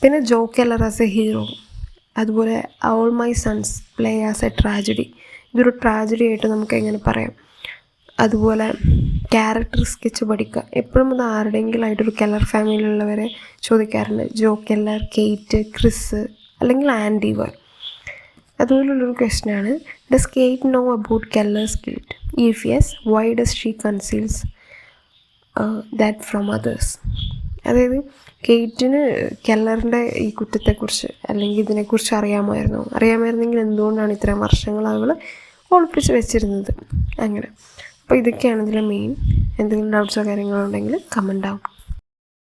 പിന്നെ ജോ കെല്ലർ ആസ് എ ഹീറോ, അതുപോലെ all my sons play as A tragedy. ഇതൊരു ട്രാജഡി ആയിട്ട് നമുക്ക് എങ്ങനെ പറയാം. അതുപോലെ ക്യാരക്ടർ സ്കെച്ച് പഠിക്കുക. എപ്പോഴും അത് ആരുടെയെങ്കിലും ആയിട്ടൊരു കെല്ലർ ഫാമിലിയിലുള്ളവരെ ചോദിക്കാറുണ്ട്. ജോ കെല്ലർ, കെയ്റ്റ്, ക്രിസ് അല്ലെങ്കിൽ ആൻഡിവർ. അതുപോലുള്ളൊരു ക്വസ്റ്റ്യനാണ്, does Kate know about Keller's guilt? If yes, why does she conceals that from others? അതായത് കെയ്റ്റിന് കെല്ലറിൻ്റെ ഈ കുറ്റത്തെക്കുറിച്ച് അല്ലെങ്കിൽ ഇതിനെക്കുറിച്ച് അറിയാമായിരുന്നെങ്കിൽ എന്തുകൊണ്ടാണ് ഇത്രയും വർഷങ്ങൾ അവൾ ഒളിപ്പിച്ച് വെച്ചിരുന്നത്? അങ്ങനെ. അപ്പോൾ ഇതൊക്കെയാണ് ഇതിലെ മെയിൻ. എന്തെങ്കിലും ഡൗട്ട്സോ കാര്യങ്ങളോ ഉണ്ടെങ്കിൽ കമൻ്റ് ആവും.